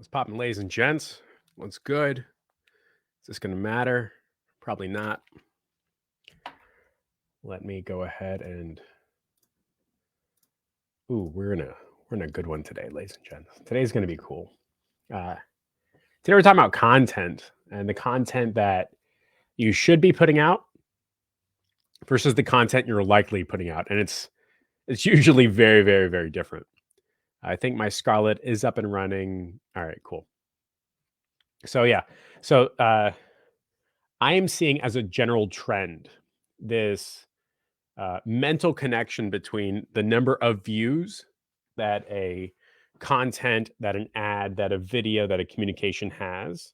What's poppin', ladies and gents? What's good? Is this gonna matter? Probably not. Let me go ahead and we're in a good one today, ladies and gents. Today's gonna be cool. Uh, Today we're talking about content and the content that you should be putting out versus the content you're likely putting out, and it's usually very, very, very different. I think my Scarlet is up and running. All right, cool. So yeah, so I am seeing as a general trend this mental connection between the number of views that a content, that an ad, that a video, that a communication has,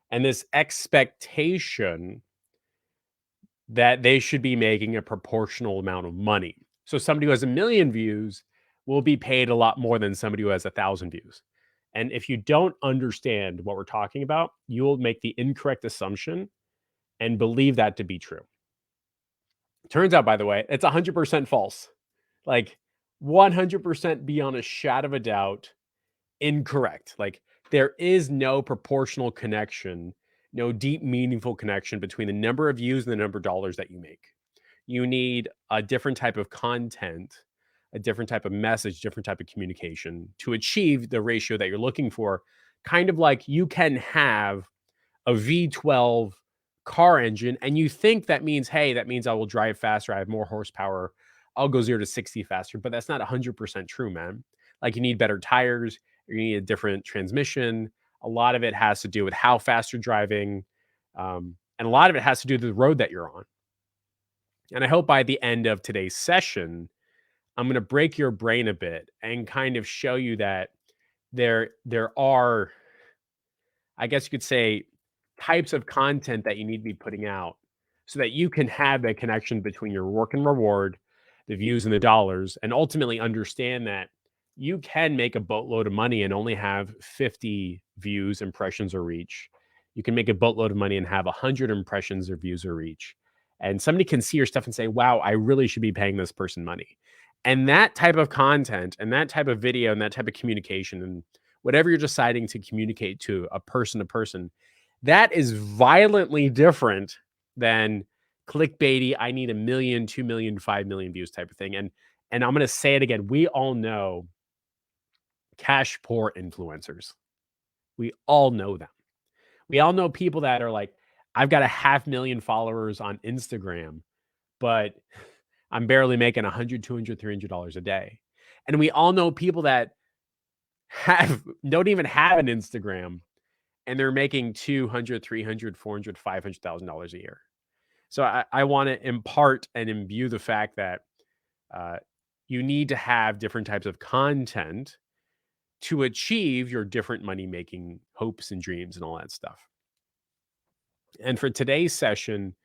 and this expectation that they should be making a proportional amount of money. So somebody who has 1 million views will be paid a lot more than somebody who has 1,000 views. And if you don't understand what we're talking about, you will make the incorrect assumption and believe that to be true. Turns out, by the way, it's 100% false. Like 100% beyond a shadow of a doubt, incorrect. Like there is no proportional connection, no deep, meaningful connection between the number of views and the number of dollars that you make. You need a different type of content, a different type of message, different type of communication to achieve the ratio that you're looking for. Kind of like you can have a V12 car engine and you think that means, hey, that means I will drive faster, I have more horsepower, I'll go 0 to 60 faster, but that's not 100% true, man. Like you need better tires, you need a different transmission. A lot of it has to do with how fast you're driving, and a lot of it has to do with the road that you're on. And I hope by the end of today's session, I'm going to break your brain a bit and kind of show you that there are, I guess you could say, types of content that you need to be putting out so that you can have that connection between your work and reward, the views and the dollars, and ultimately understand that you can make a boatload of money and only have 50 views, impressions, or reach. You can make a boatload of money and have 100 impressions or views or reach. And somebody can see your stuff and say, wow, I really should be paying this person money. And that type of content and that type of video and that type of communication and whatever you're deciding to communicate to person, that is violently different than clickbaity, I need 1 million, 2 million, 5 million views type of thing. And I'm gonna say it again. We all know cash poor influencers. We all know them. We all know people that are like, I've got 500,000 followers on Instagram, but I'm barely making 100, 200, $300 a day. And we all know people that don't even have an Instagram and they're making 200, 300, 400, $500,000 a year. So I want to impart and imbue the fact that uh, you need to have different types of content to achieve your different money making hopes and dreams and all that stuff. And for today's session,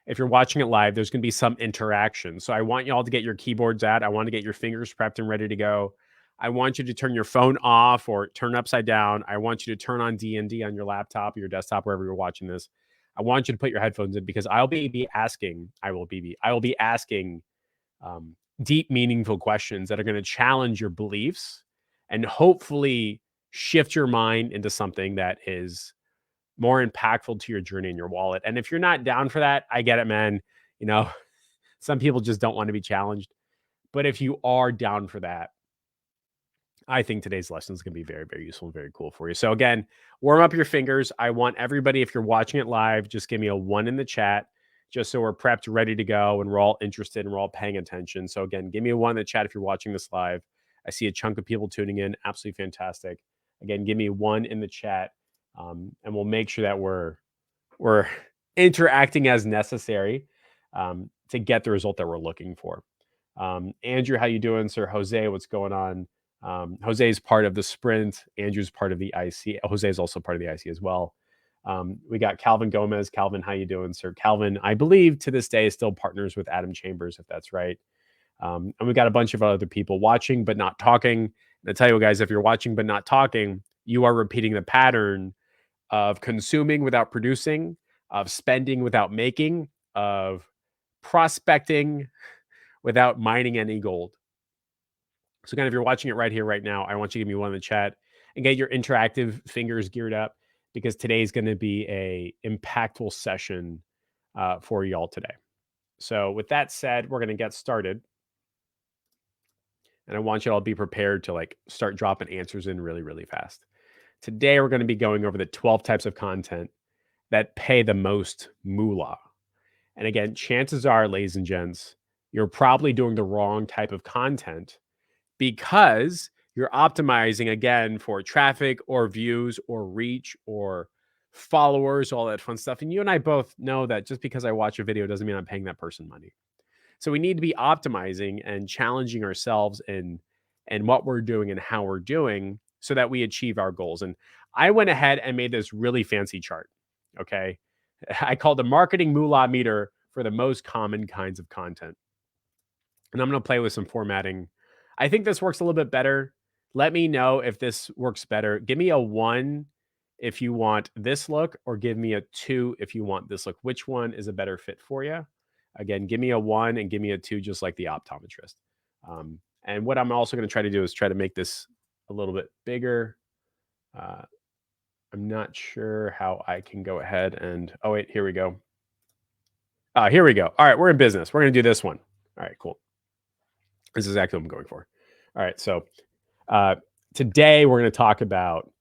if you're watching it live, there's going to be some interaction. So I want you all to get your keyboards out. I want to get your fingers prepped and ready to go. I want you to turn your phone off or turn upside down. I want you to turn on D&D on your laptop or your desktop, wherever you're watching this. I want you to put your headphones in because I will be asking deep, meaningful questions that are going to challenge your beliefs and hopefully shift your mind into something that is more impactful to your journey and your wallet. And if you're not down for that, I get it, man. You know, some people just don't want to be challenged. But if you are down for that, I think today's lesson is going to be very, very useful and very cool for you. So again, warm up your fingers. I want everybody, if you're watching it live, just give me a 1 in the chat, just so we're prepped, ready to go, and we're all interested and we're all paying attention. So again, give me a 1 in the chat if you're watching this live. I see a chunk of people tuning in. Absolutely fantastic. Again, give me 1 in the chat, and we'll make sure that we're interacting as necessary to get the result that we're looking for. Andrew, how you doing, sir? Jose, what's going on? Jose is part of the sprint. Andrew's part of the IC. Jose is also part of the IC as well. We got Calvin Gomez. Calvin, how you doing, sir? Calvin, I believe to this day is still partners with Adam Chambers, if that's right. And we got a bunch of other people watching but not talking. And I tell you what, guys, if you're watching but not talking, you are repeating the pattern of consuming without producing, of spending without making, of prospecting without mining any gold. So again, if you're watching it right here, right now, I want you to give me 1 in the chat. and get your interactive fingers geared up because today's going to be a impactful session for y'all today. So with that said, we're going to get started. And I want you all to be prepared to like start dropping answers in really, really fast. Today, we're going to be going over the 12 types of content that pay the most moolah. And again, chances are, ladies and gents, you're probably doing the wrong type of content because you're optimizing again for traffic or views or reach or followers, all that fun stuff. And you and I both know that just because I watch a video doesn't mean I'm paying that person money. So we need to be optimizing and challenging ourselves in and what we're doing and how we're doing so that we achieve our goals. And I went ahead and made this really fancy chart. Okay. I called the marketing moolah meter for the most common kinds of content. And I'm going to play with some formatting. I think this works a little bit better. Let me know if this works better. Give me a 1 if you want this look, or give me a 2 if you want this look. Which one is a better fit for you? Again, give me a 1 and give me a 2, just like the optometrist. And what I'm also going to try to do is try to make this a little bit bigger. I'm not sure how I can go ahead and, oh wait, here we go. Here we go. All right, we're in business. We're going to do this one. All right, cool. This is exactly what I'm going for. All right, so today we're going to talk about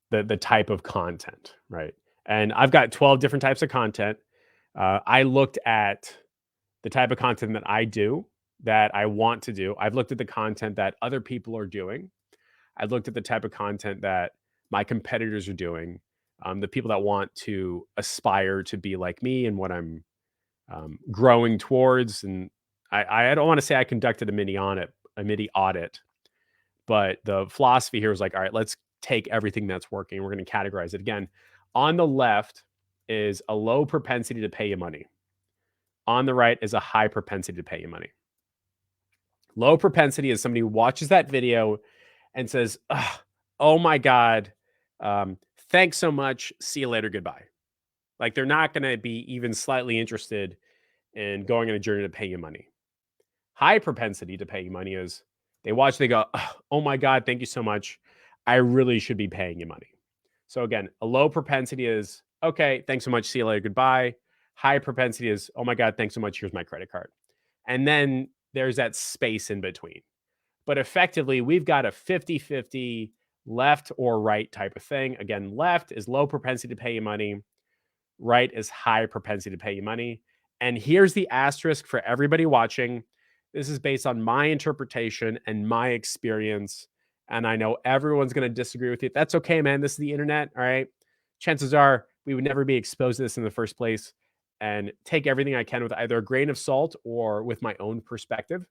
the type of content, right? And I've got 12 different types of content. I looked at the type of content that I do, that I want to do. I've looked at the content that other people are doing. I've looked at the type of content that my competitors are doing, the people that want to aspire to be like me and what I'm growing towards. And I don't want to say I conducted a mini audit, but the philosophy here was like, all right, let's take everything that's working. We're going to categorize it again. On the left is a low propensity to pay you money. On the right is a high propensity to pay you money. Low propensity is somebody who watches that video and says, oh my God, thanks so much. See you later. Goodbye. Like they're not going to be even slightly interested in going on a journey to pay you money. High propensity to pay you money is they watch, they go, oh my God, thank you so much. I really should be paying you money. So again, a low propensity is, okay, thanks so much. See you later. Goodbye. High propensity is, oh my God, thanks so much. Here's my credit card. And then there's that space in between. But effectively, we've got a 50-50 left or right type of thing. Again, left is low propensity to pay you money. Right is high propensity to pay you money. And here's the asterisk for everybody watching. This is based on my interpretation and my experience. And I know everyone's going to disagree with you. That's okay, man. This is the internet. All right. Chances are we would never be exposed to this in the first place. And take everything I can with either a grain of salt or with my own perspective.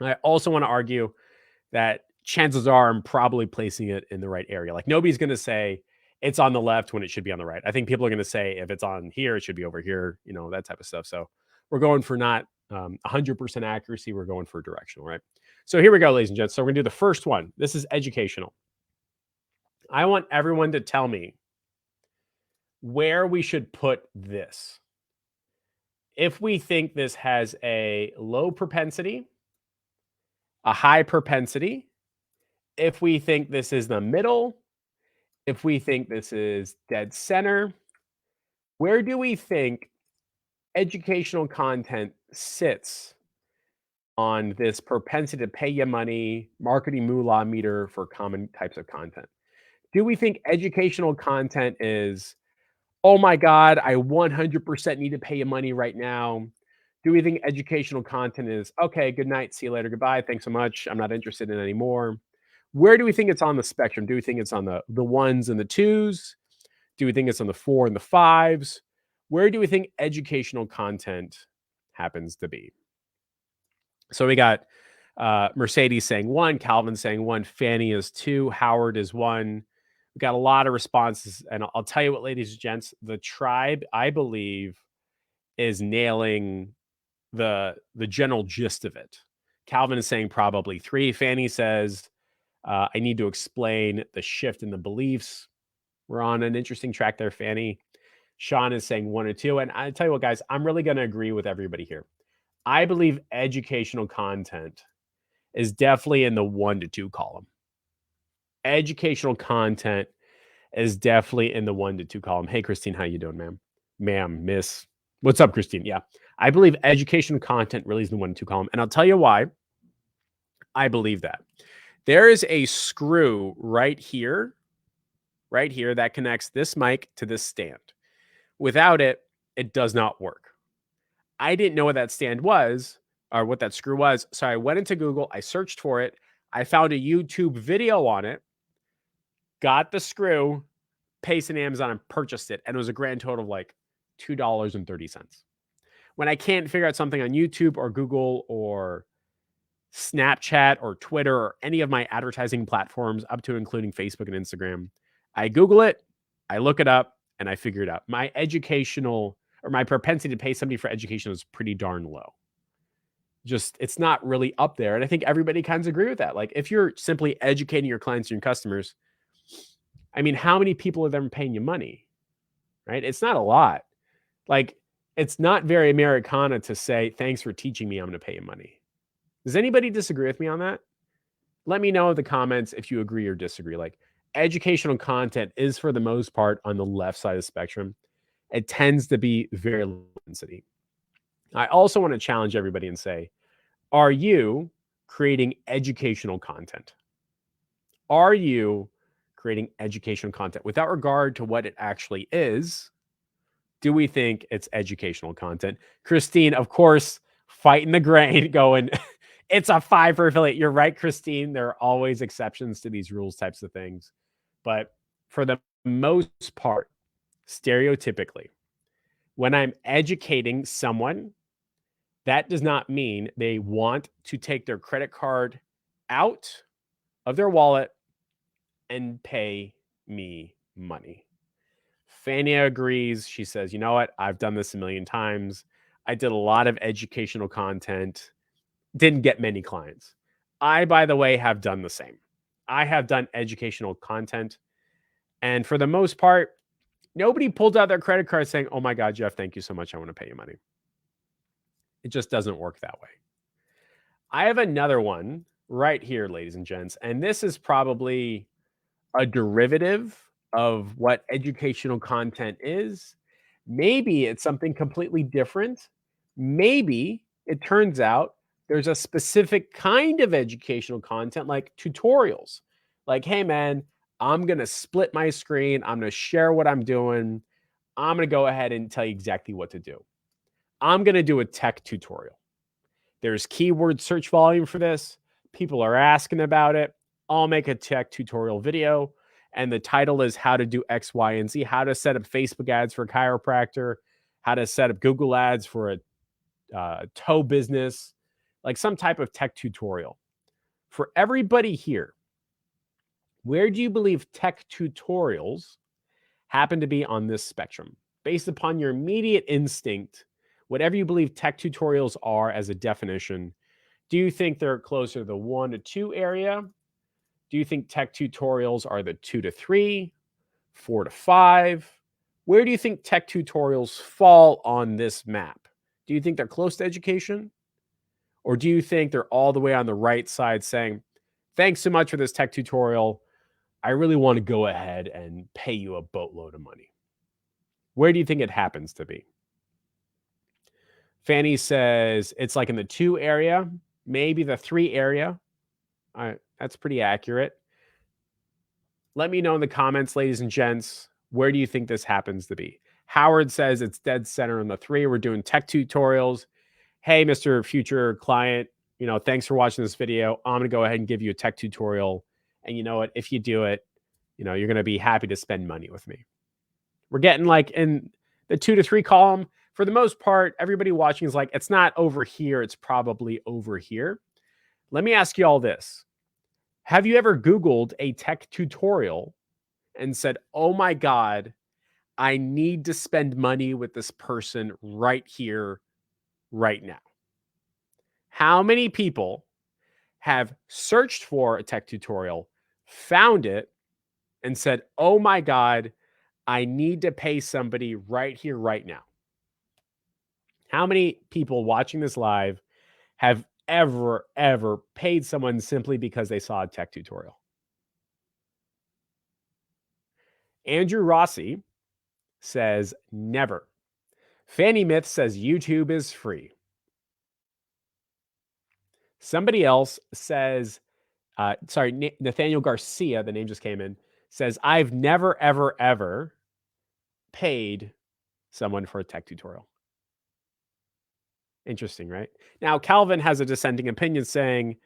I also want to argue that chances are I'm probably placing it in the right area. Like nobody's going to say it's on the left when it should be on the right. I think people are going to say if it's on here, it should be over here, that type of stuff. So we're going for not 100% accuracy. We're going for directional, right? So here we go, ladies and gents. So we're going to do the first one. This is educational. I want everyone to tell me where we should put this. If we think this has a low propensity, a high propensity, if we think this is the middle, if we think this is dead center, where do we think educational content sits on this propensity to pay you money, marketing moolah meter for common types of content? Do we think educational content is, oh my God, I 100% need to pay you money right now? Do we think educational content is, okay, good night, see you later, goodbye, thanks so much, I'm not interested in anymore? Where do we think it's on the spectrum? Do we think it's on the ones and the twos? Do we think it's on the 4 and the 5s? Where do we think educational content happens to be? So we got Mercedes saying 1, Calvin saying 1, Fanny is 2, Howard is 1. We got a lot of responses. And I'll tell you what, ladies and gents, the tribe, I believe, is nailing the general gist of it. Calvin is saying probably 3. Fanny says, I need to explain the shift in the beliefs. We're on an interesting track there, Fanny. Sean is saying 1 or 2. And I tell you what, guys, I'm really going to agree with everybody here. I believe educational content is definitely in the 1 to 2 column. educational content is definitely in the 1 to 2 column. Hey, Christine, how you doing, ma'am? Ma'am, miss. What's up, Christine? Yeah. I believe educational content really is in the 1 to 2 column, and I'll tell you why I believe that. There is a screw right here that connects this mic to this stand. Without it, it does not work. I didn't know what that stand was or what that screw was. So I went into Google, I searched for it, I found a YouTube video on it, got the screw, pasted in Amazon and purchased it. And it was a grand total of like $2.30. When I can't figure out something on YouTube or Google or Snapchat or Twitter or any of my advertising platforms, up to including Facebook and Instagram, I Google it, I look it up, and I figure it out. My educational or my propensity to pay somebody for education is pretty darn low. Just, it's not really up there. And I think everybody kind of agree with that. Like, if you're simply educating your clients and your customers, I mean, how many people are then paying you money? Right? It's not a lot. Like, it's not very Americana to say, thanks for teaching me, I'm going to pay you money. Does anybody disagree with me on that? Let me know in the comments if you agree or disagree. Like, educational content is, for the most part, on the left side of the spectrum. It tends to be very low density. I also want to challenge everybody and say, are you creating educational content? Are you creating educational content? Without regard to what it actually is, do we think it's educational content? Christine, of course, fighting the grain, going, it's a 5 for affiliate. You're right, Christine. There are always exceptions to these rules types of things. But for the most part, stereotypically, when I'm educating someone, that does not mean they want to take their credit card out of their wallet and pay me money. Fania agrees. She says, you know what? I've done this a million times. I did a lot of educational content, didn't get many clients. I, by the way, have done the same. I have done educational content. And for the most part, nobody pulled out their credit card saying, oh my God, Jeff, thank you so much. I want to pay you money. It just doesn't work that way. I have another one right here, ladies and gents. And this is probably a derivative of what educational content is. Maybe it's something completely different. Maybe it turns out there's a specific kind of educational content like tutorials. Like, hey, man, I'm going to split my screen. I'm going to share what I'm doing. I'm going to go ahead and tell you exactly what to do. I'm going to do a tech tutorial. There's keyword search volume for this. People are asking about it. I'll make a tech tutorial video. And the title is how to do X, Y, and Z, how to set up Facebook ads for a chiropractor, how to set up Google ads for a toe business, like some type of tech tutorial. For everybody here, where do you believe tech tutorials happen to be on this spectrum? Based upon your immediate instinct, whatever you believe tech tutorials are as a definition, do you think they're closer to the 1 to 2 area? Do you think tech tutorials are the 2 to 3, 4 to 5? Where do you think tech tutorials fall on this map? Do you think they're close to education? Or do you think they're all the way on the right side saying, thanks so much for this tech tutorial. I really want to go ahead and pay you a boatload of money? Where do you think it happens to be? Fanny says it's like in the 2 area, maybe the 3 area. That's pretty accurate. Let me know in the comments, ladies and gents, where do you think this happens to be? Howard says it's dead center in the 3. We're doing tech tutorials. Hey, Mr. Future Client, thanks for watching this video. I'm going to go ahead and give you a tech tutorial. And you know what? If you do it, you're going to be happy to spend money with me. We're getting like in the 2 to 3 column. For the most part, everybody watching is like, it's not over here. It's probably over here. Let me ask you all this. Have you ever Googled a tech tutorial and said, oh my God, I need to spend money with this person right here, right now? How many people have searched for a tech tutorial, found it, and said, oh my God, I need to pay somebody right here, right now? How many people watching this live have ever paid someone simply because they saw a tech tutorial? Andrew Rossi says never. Fanny Myth says YouTube is free. Somebody else says, Nathaniel Garcia, the name just came in, says, I've never, ever, ever paid someone for a tech tutorial. Interesting, right? Now, Calvin has a dissenting opinion saying,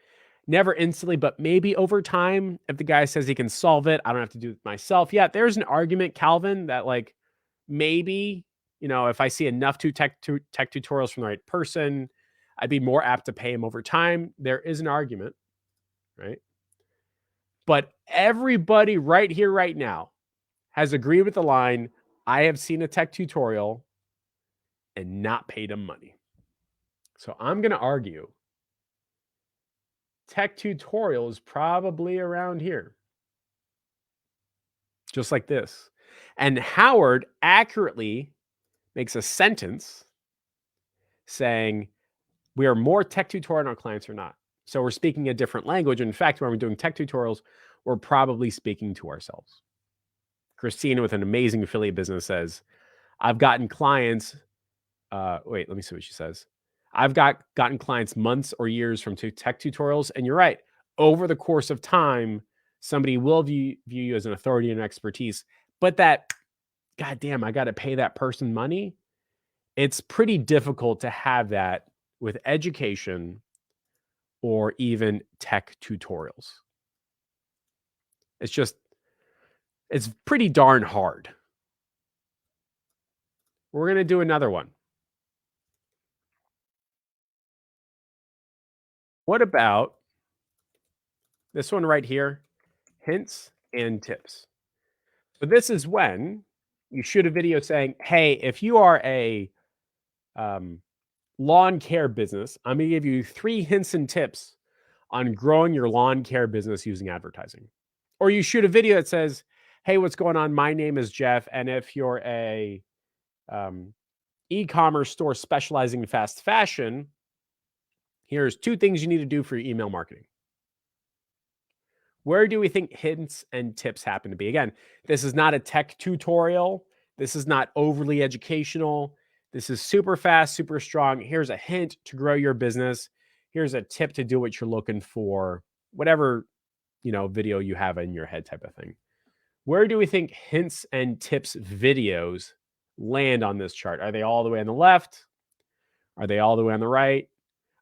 never instantly, but maybe over time, if the guy says he can solve it, I don't have to do it myself. Yeah, there's an argument, Calvin, that like maybe, if I see enough tech tutorials from the right person, I'd be more apt to pay him over time. There is an argument, right? But everybody right here, right now, has agreed with the line, I have seen a tech tutorial and not paid him money. So I'm going to argue tech tutorial is probably around here. Just like this. And Howard accurately makes a sentence saying, we are more tech tutorial than our clients are not. So we're speaking a different language. In fact, when we're doing tech tutorials, we're probably speaking to ourselves. Christina with an amazing affiliate business says, I've gotten clients. Wait, let me see what she says. I've gotten clients months or years from tech tutorials. And you're right. Over the course of time, somebody will view you as an authority and expertise. But that, goddamn, I got to pay that person money. It's pretty difficult to have that with education or even tech tutorials. It's pretty darn hard. We're going to do another one. What about this one right here? Hints and tips. So this is when you shoot a video saying, hey, if you are a lawn care business, I'm going to give you 3 hints and tips on growing your lawn care business using advertising. Or you shoot a video that says, hey, what's going on? My name is Jeff. And if you're a e-commerce store specializing in fast fashion, here's 2 things you need to do for your email marketing. Where do we think hints and tips happen to be? Again, this is not a tech tutorial. This is not overly educational. This is super fast, super strong. Here's a hint to grow your business. Here's a tip to do what you're looking for, whatever, video you have in your head type of thing. Where do we think hints and tips videos land on this chart? Are they all the way on the left? Are they all the way on the right?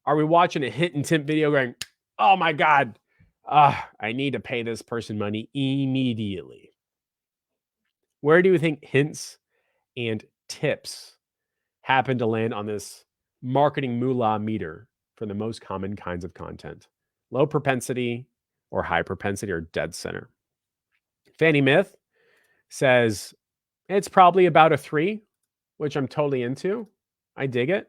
Are we watching a hint and tip video going, oh my God, I need to pay this person money immediately? Where do you think hints and tips happen to land on this marketing moolah meter for the most common kinds of content? Low propensity or high propensity or dead center? Fanny Myth says it's probably about a 3, which I'm totally into. I dig it.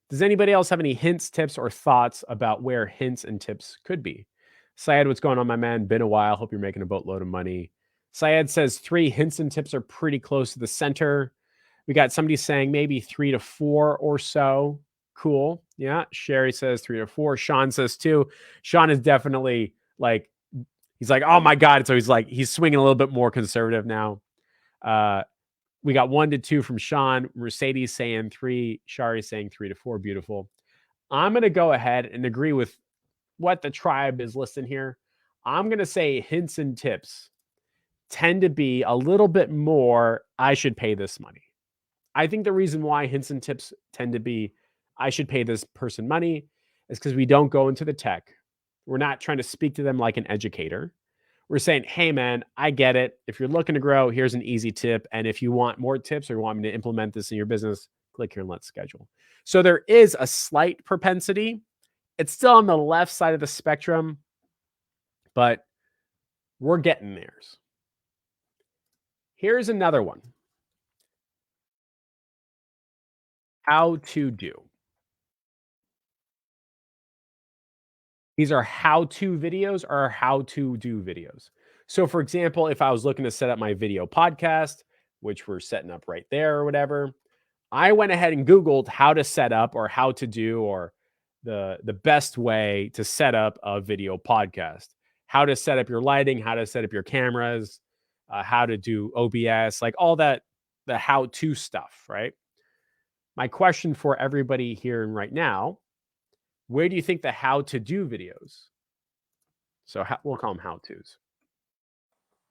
Does anybody else have any hints, tips, or thoughts about where hints and tips could be? Syed, what's going on, my man? Been a while. Hope you're making a boatload of money. Syed says 3 hints and tips are pretty close to the center. We got somebody saying maybe 3 to 4 or so. Cool. Yeah. Sherry says 3 to 4. Sean says 2. Sean is definitely like, he's like, oh my God. So he's swinging a little bit more conservative now. We got 1 to 2 from Sean. Mercedes saying 3. Shari saying 3 to 4. Beautiful. I'm going to go ahead and agree with what the tribe is listing here. I'm going to say hints and tips tend to be a little bit more, I should pay this money. I think the reason why hints and tips tend to be, I should pay this person money, is because we don't go into the tech. We're not trying to speak to them like an educator. We're saying, hey, man, I get it. If you're looking to grow, here's an easy tip. And if you want more tips or you want me to implement this in your business, click here and let's schedule. So there is a slight propensity. It's still on the left side of the spectrum, but we're getting theirs. Here's another one. How to do. These are how-to videos or how to do videos. So for example, if I was looking to set up my video podcast, which we're setting up right there or whatever, I went ahead and Googled how to set up or how to do or the best way to set up a video podcast, how to set up your lighting, how to set up your cameras, how to do OBS, like all that, the how-to stuff, right? My question for everybody here and right now, where do you think the how-to-do videos? So we'll call them how-tos.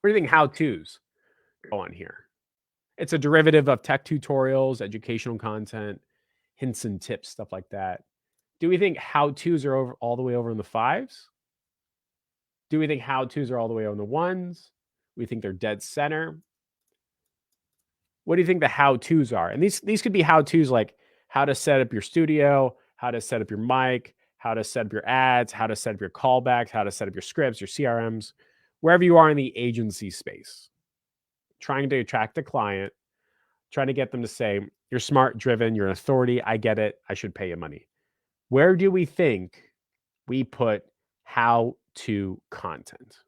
Where do you think how-tos go on here? It's a derivative of tech tutorials, educational content, hints and tips, stuff like that. Do we think how-tos are over all the way over in the 5s? Do we think how-tos are all the way on the 1s? We think they're dead center. What do you think the how-tos are? And these could be how-tos like how to set up your studio, how to set up your mic, how to set up your ads, how to set up your callbacks, how to set up your scripts, your CRMs, wherever you are in the agency space. Trying to attract a client, trying to get them to say, you're smart, driven, you're an authority, I get it, I should pay you money. Where do we think we put how-to content?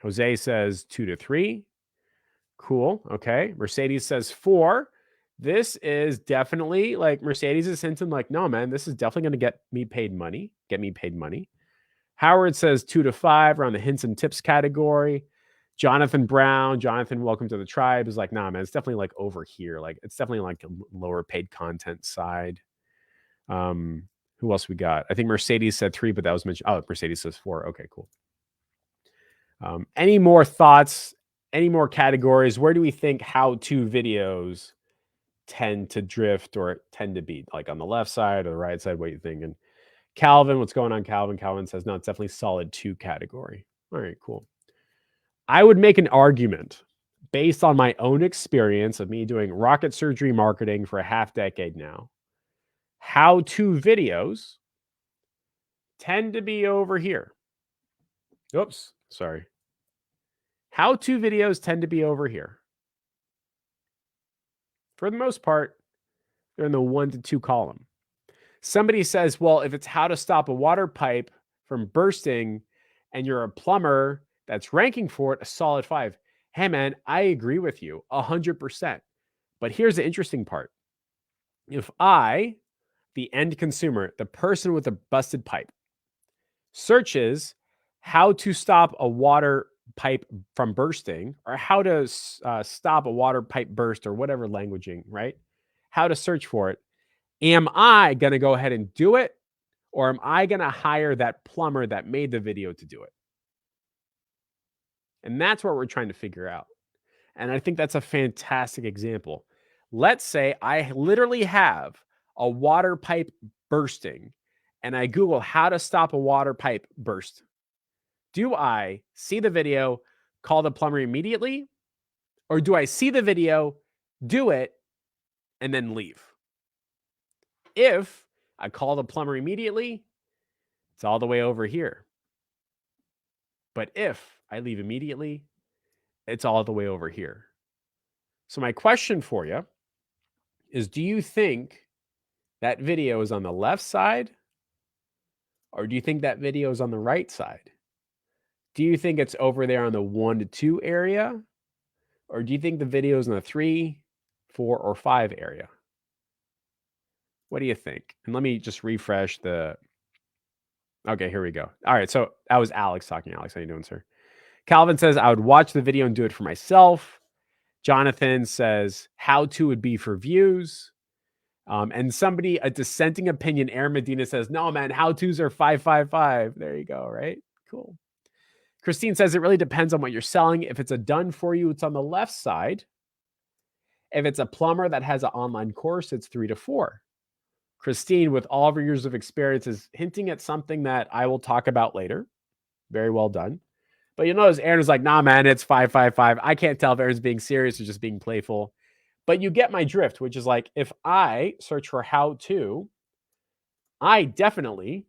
Jose says 2 to 3. Cool. Okay. Mercedes says 4. This is definitely like Mercedes is hinting like, no, man, this is definitely going to get me paid money. Howard says 2 to 5 around the hints and tips category. Jonathan Brown, welcome to the tribe, is like, nah, man, it's definitely like over here. Like it's definitely like a lower paid content side. Who else we got? I think Mercedes said 3, but that was mentioned. Oh, Mercedes says 4. Okay, cool. Any more thoughts? Any more categories? Where do we think how-to videos tend to drift or tend to be? Like on the left side or the right side? What are you thinking? Calvin, what's going on, Calvin? Calvin says, no, it's definitely solid 2 category. All right, cool. I would make an argument based on my own experience of me doing rocket surgery marketing for a half decade now. How-to videos tend to be over here. Oops, sorry. How-to videos tend to be over here. For the most part, they're in the 1 to 2 column. Somebody says, well, if it's how to stop a water pipe from bursting and you're a plumber that's ranking for it, a solid 5. Hey, man, I agree with you 100%. But here's the interesting part. If I, the end consumer, the person with a busted pipe, searches how to stop a water pipe from bursting or how to stop a water pipe burst or whatever languaging, right? How to search for it. Am I going to go ahead and do it? Or am I going to hire that plumber that made the video to do it? And that's what we're trying to figure out. And I think that's a fantastic example. Let's say I literally have a water pipe bursting and I Google how to stop a water pipe burst. Do I see the video, call the plumber immediately? Or do I see the video, do it, and then leave? If I call the plumber immediately, it's all the way over here. But if I leave immediately, it's all the way over here. So my question for you is, do you think that video is on the left side? Or do you think that video is on the right side? Do you think it's over there on the 1 to 2 area? Or do you think the video is in the 3, 4, or 5 area? What do you think? And let me just refresh the... Okay, here we go. All right, so that was Alex talking. Alex, how you doing, sir? Calvin says, I would watch the video and do it for myself. Jonathan says, how to would be for views. And somebody, a dissenting opinion, Aaron Medina says, no, man, how-tos are 555. There you go, right? Cool. Christine says, it really depends on what you're selling. If it's a done for you, it's on the left side. If it's a plumber that has an online course, it's 3 to 4. Christine, with all of her years of experience, is hinting at something that I will talk about later. Very well done. But you'll notice Aaron is like, nah, man, it's 555. I can't tell if Aaron's being serious or just being playful. But you get my drift, which is like, if I search for how to, I definitely,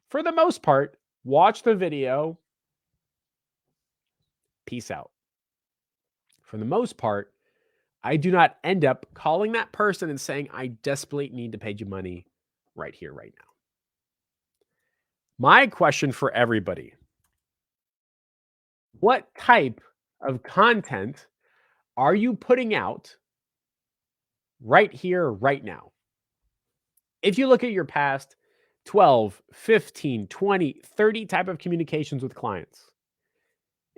for the most part, watch the video. Peace out. For the most part, I do not end up calling that person and saying, I desperately need to pay you money right here, right now. My question for everybody, what type of content are you putting out right here, right now? If you look at your past 12, 15, 20, 30 type of communications with clients,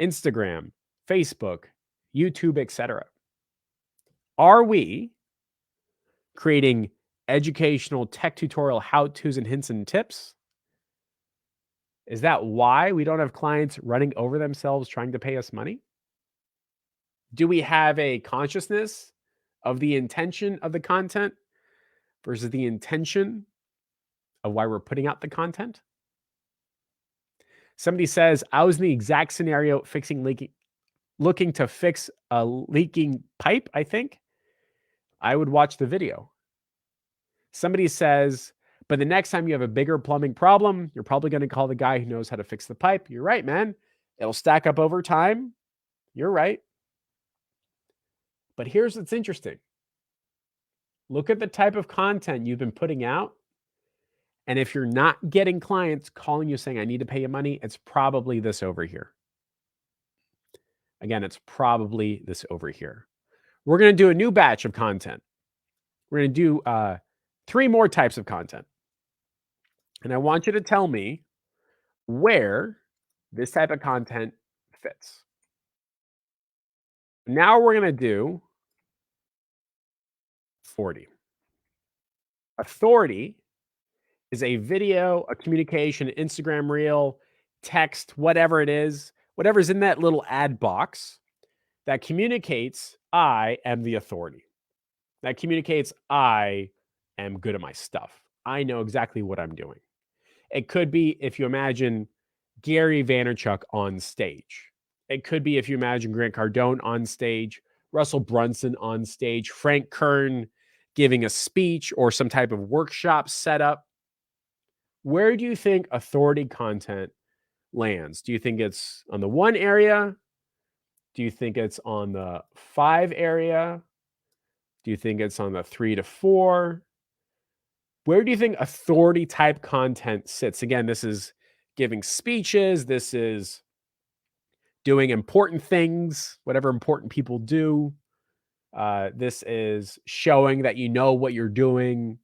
Instagram, Facebook, YouTube, etc. Are we creating educational tech tutorial how-tos and hints and tips? Is that why we don't have clients running over themselves trying to pay us money? Do we have a consciousness of the intention of the content versus the intention of why we're putting out the content? Somebody says, I was in the exact scenario looking to fix a leaking pipe, I think. I would watch the video. Somebody says, but the next time you have a bigger plumbing problem, you're probably going to call the guy who knows how to fix the pipe. You're right, man. It'll stack up over time. You're right. But here's what's interesting. Look at the type of content you've been putting out. And if you're not getting clients calling you saying, I need to pay you money, it's probably this over here. Again, it's probably this over here. We're going to do a new batch of content. We're going to do 3 more types of content. And I want you to tell me where this type of content fits. Now we're going to do authority. Authority is a video, a communication, Instagram reel, text, whatever it is, whatever's in that little ad box that communicates I am the authority. That communicates I am good at my stuff. I know exactly what I'm doing. It could be if you imagine Gary Vaynerchuk on stage. It could be if you imagine Grant Cardone on stage, Russell Brunson on stage, Frank Kern giving a speech or some type of workshop setup. Where do you think authority content lands? Do you think it's on the 1 area? Do you think it's on the 5 area? Do you think it's on the 3 to 4? Where do you think authority type content sits? Again, this is giving speeches. This is doing important things, whatever important people do. This is showing that you know what you're doing,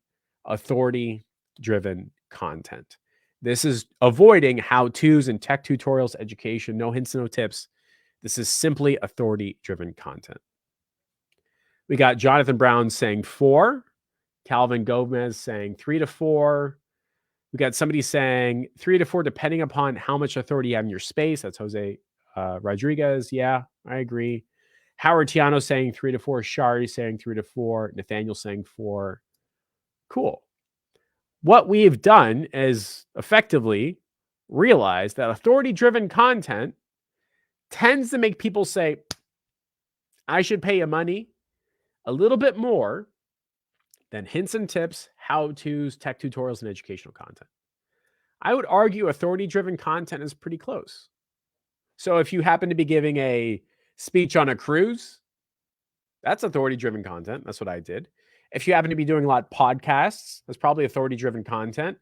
authority-driven content. This is avoiding how-tos and tech tutorials, education, no hints, no tips. This is simply authority-driven content. We got Jonathan Brown saying 4. Calvin Gomez saying 3 to 4. We got somebody saying 3 to 4, depending upon how much authority you have in your space. That's Jose Rodriguez. Yeah, I agree. Howard Tiano saying 3 to 4. Shari saying 3 to 4. Nathaniel saying 4. Cool. What we've done is effectively realize that authority-driven content tends to make people say, I should pay you money a little bit more than hints and tips, how-tos, tech tutorials, and educational content. I would argue authority-driven content is pretty close. So if you happen to be giving a speech on a cruise, that's authority-driven content. That's what I did. If you happen to be doing a lot of podcasts, that's probably authority-driven content.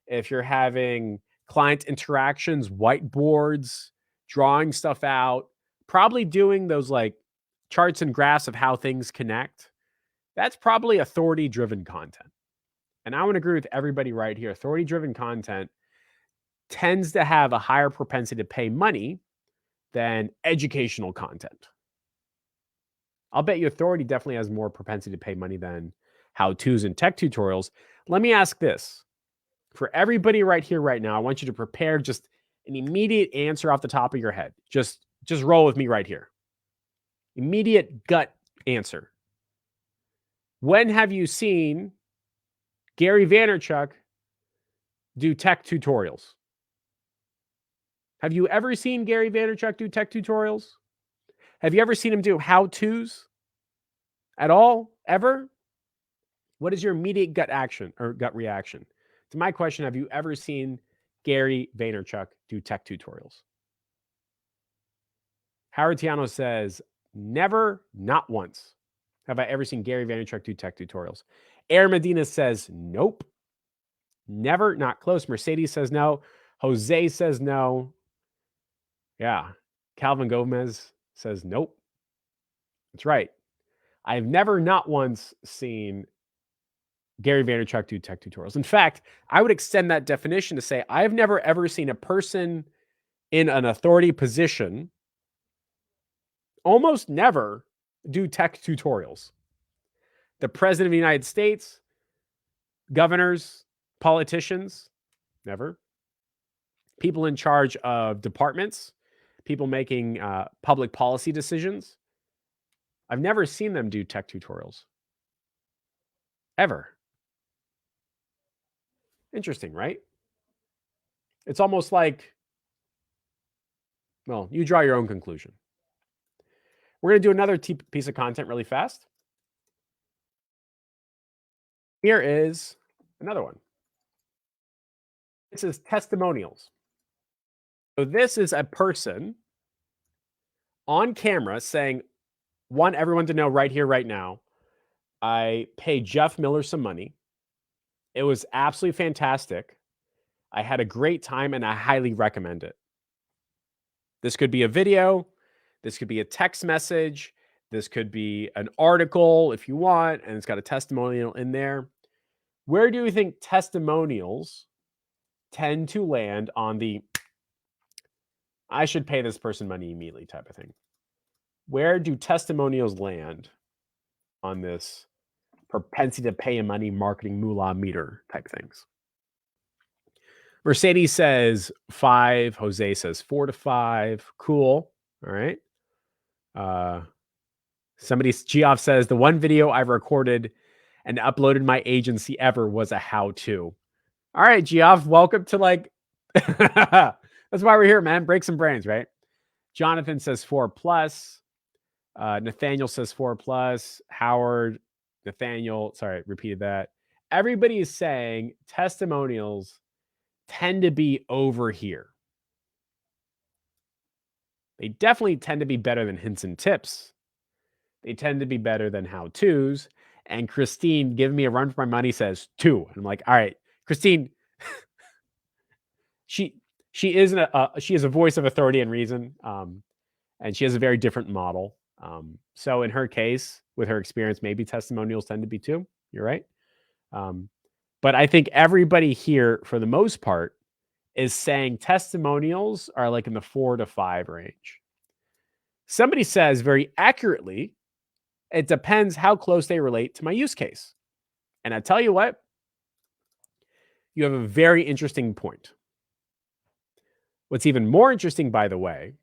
If you're having client interactions, whiteboards, drawing stuff out, probably doing those like charts and graphs of how things connect, that's probably authority-driven content. And I want to agree with everybody right here. Authority-driven content tends to have a higher propensity to pay money than educational content. I'll bet you authority definitely has more propensity to pay money than how-tos and tech tutorials. Let me ask this. For everybody right here, right now, I want you to prepare just an immediate answer off the top of your head. Just roll with me right here. Immediate gut answer. When have you seen Gary Vaynerchuk do tech tutorials? Have you ever seen Gary Vaynerchuk do tech tutorials? Have you ever seen him do how-tos at all, ever? What is your immediate gut action or gut reaction? To my question, have you ever seen Gary Vaynerchuk do tech tutorials? Howard Tiano says, never, not once have I ever seen Gary Vaynerchuk do tech tutorials. Air Medina says, nope. Never, not close. Mercedes says no. Jose says no. Yeah. Calvin Gomez says nope. That's right. I've never, not once, seen Gary Vaynerchuk do tech tutorials. In fact, I would extend that definition to say I've never, ever seen a person in an authority position almost never do tech tutorials. The president of the United States, governors, politicians, never. People in charge of departments, people making public policy decisions. I've never seen them do tech tutorials. Ever. Interesting, right? It's almost like, well, you draw your own conclusion. We're going to do another piece of content really fast. Here is another one. This is testimonials. So this is a person on camera saying, want everyone to know right here, right now, I paid Jeff Miller some money. It was absolutely fantastic. I had a great time and I highly recommend it. This could be a video. This could be a text message. This could be an article if you want, and it's got a testimonial in there. Where do you think testimonials tend to land on the I should pay this person money immediately type of thing? Where do testimonials land on this propensity to pay money marketing moolah meter type things? Mercedes says 5. Jose says 4 to 5. Cool. All right. Geoff says the one video I've recorded and uploaded my agency ever was a how-to. All right, Geoff, welcome to that's why we're here, man. Break some brains, right? Jonathan says 4 plus. Nathaniel says 4 plus. Howard, Nathaniel, sorry, repeated that. Everybody is saying testimonials tend to be over here. They definitely tend to be better than hints and tips. They tend to be better than how-tos. And Christine, give me a run for my money, says 2. And I'm like, all right, Christine, she is a voice of authority and reason, and she has a very different model. So in her case, with her experience, maybe testimonials tend to be 2. You're right. But I think everybody here, for the most part, is saying testimonials are like in the 4 to 5 range. Somebody says very accurately, it depends how close they relate to my use case. And I tell you what, you have a very interesting point. What's even more interesting, by the way,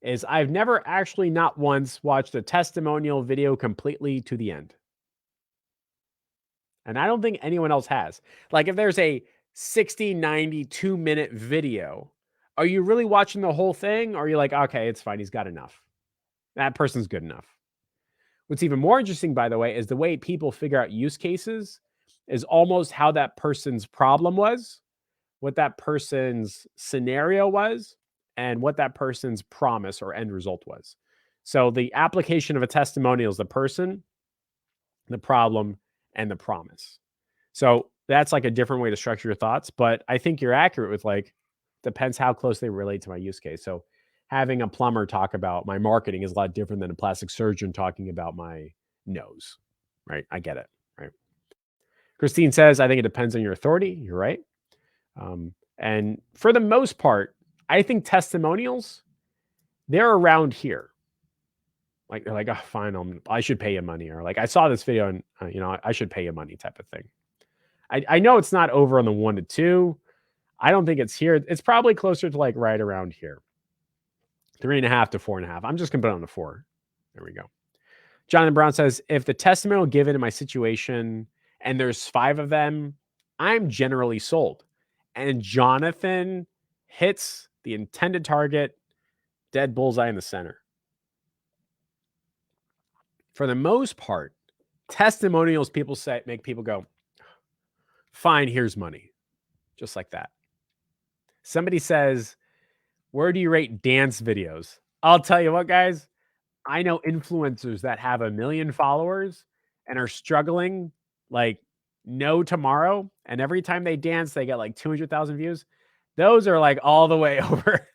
is I've never actually not once watched a testimonial video completely to the end. And I don't think anyone else has. Like if there's a 60, 90, 2-minute video, are you really watching the whole thing? Or are you like, okay, it's fine. He's got enough. That person's good enough. What's even more interesting, by the way, is the way people figure out use cases is almost how that person's problem was, what that person's scenario was, and what that person's promise or end result was. So the application of a testimonial is the person, the problem, and the promise. So that's like a different way to structure your thoughts, but I think you're accurate with depends how close they relate to my use case. So having a plumber talk about my marketing is a lot different than a plastic surgeon talking about my nose, right? I get it, right? Christine says, I think it depends on your authority. You're right. And for the most part, I think testimonials, they're around here. Like they're like, oh, fine, I should pay you money. Or like, I saw this video and, I should pay you money type of thing. I know it's not over on the 1 to 2. I don't think it's here. It's probably closer to right around here. 3.5 to 4.5. I'm just going to put it on the 4. There we go. Jonathan Brown says, if the testimonial given in my situation and there's 5 of them, I'm generally sold. And Jonathan hits the intended target, dead bullseye in the center. For the most part, testimonials people say make people go, fine, here's money. Just like that. Somebody says, where do you rate dance videos? I'll tell you what, guys. I know influencers that have 1 million followers and are struggling like no tomorrow. And every time they dance, they get 200,000 views. Those are all the way over.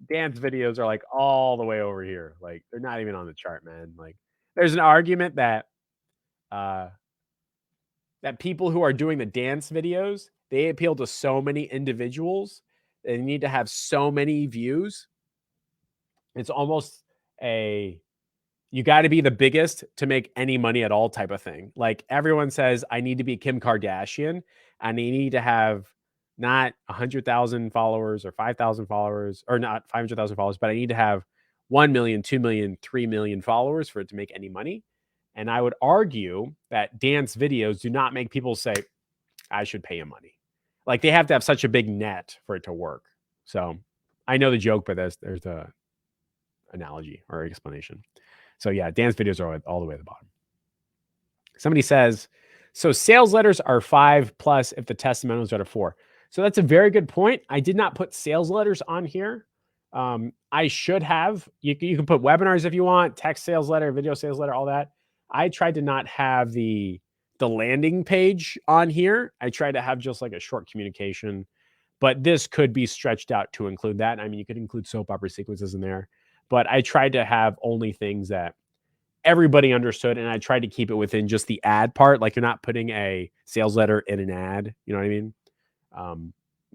Dance videos are all the way over here. They're not even on the chart, man. There's an argument that that people who are doing the dance videos, they appeal to so many individuals. They need to have so many views. It's almost a you got to be the biggest to make any money at all type of thing. Like everyone says, I need to be Kim Kardashian and I need to have not 100,000 followers or 5,000 followers or not 500,000 followers, but I need to have 1 million, 2 million, 3 million followers for it to make any money. And I would argue that dance videos do not make people say, I should pay him money. Like they have to have such a big net for it to work. So I know the joke, but there's a analogy or explanation. So yeah, dance videos are all the way at the bottom. Somebody says, so sales letters are 5+ if the testimonials are at 4. So that's a very good point. I did not put sales letters on here. I should have. You can put webinars if you want, text sales letter, video sales letter, all that. I tried to not have the landing page on here. I tried to have just like a short communication, but this could be stretched out to include that. I mean, you could include soap opera sequences in there, but I tried to have only things that everybody understood, and I tried to keep it within just the ad part. Like you're not putting a sales letter in an ad, you know what I mean?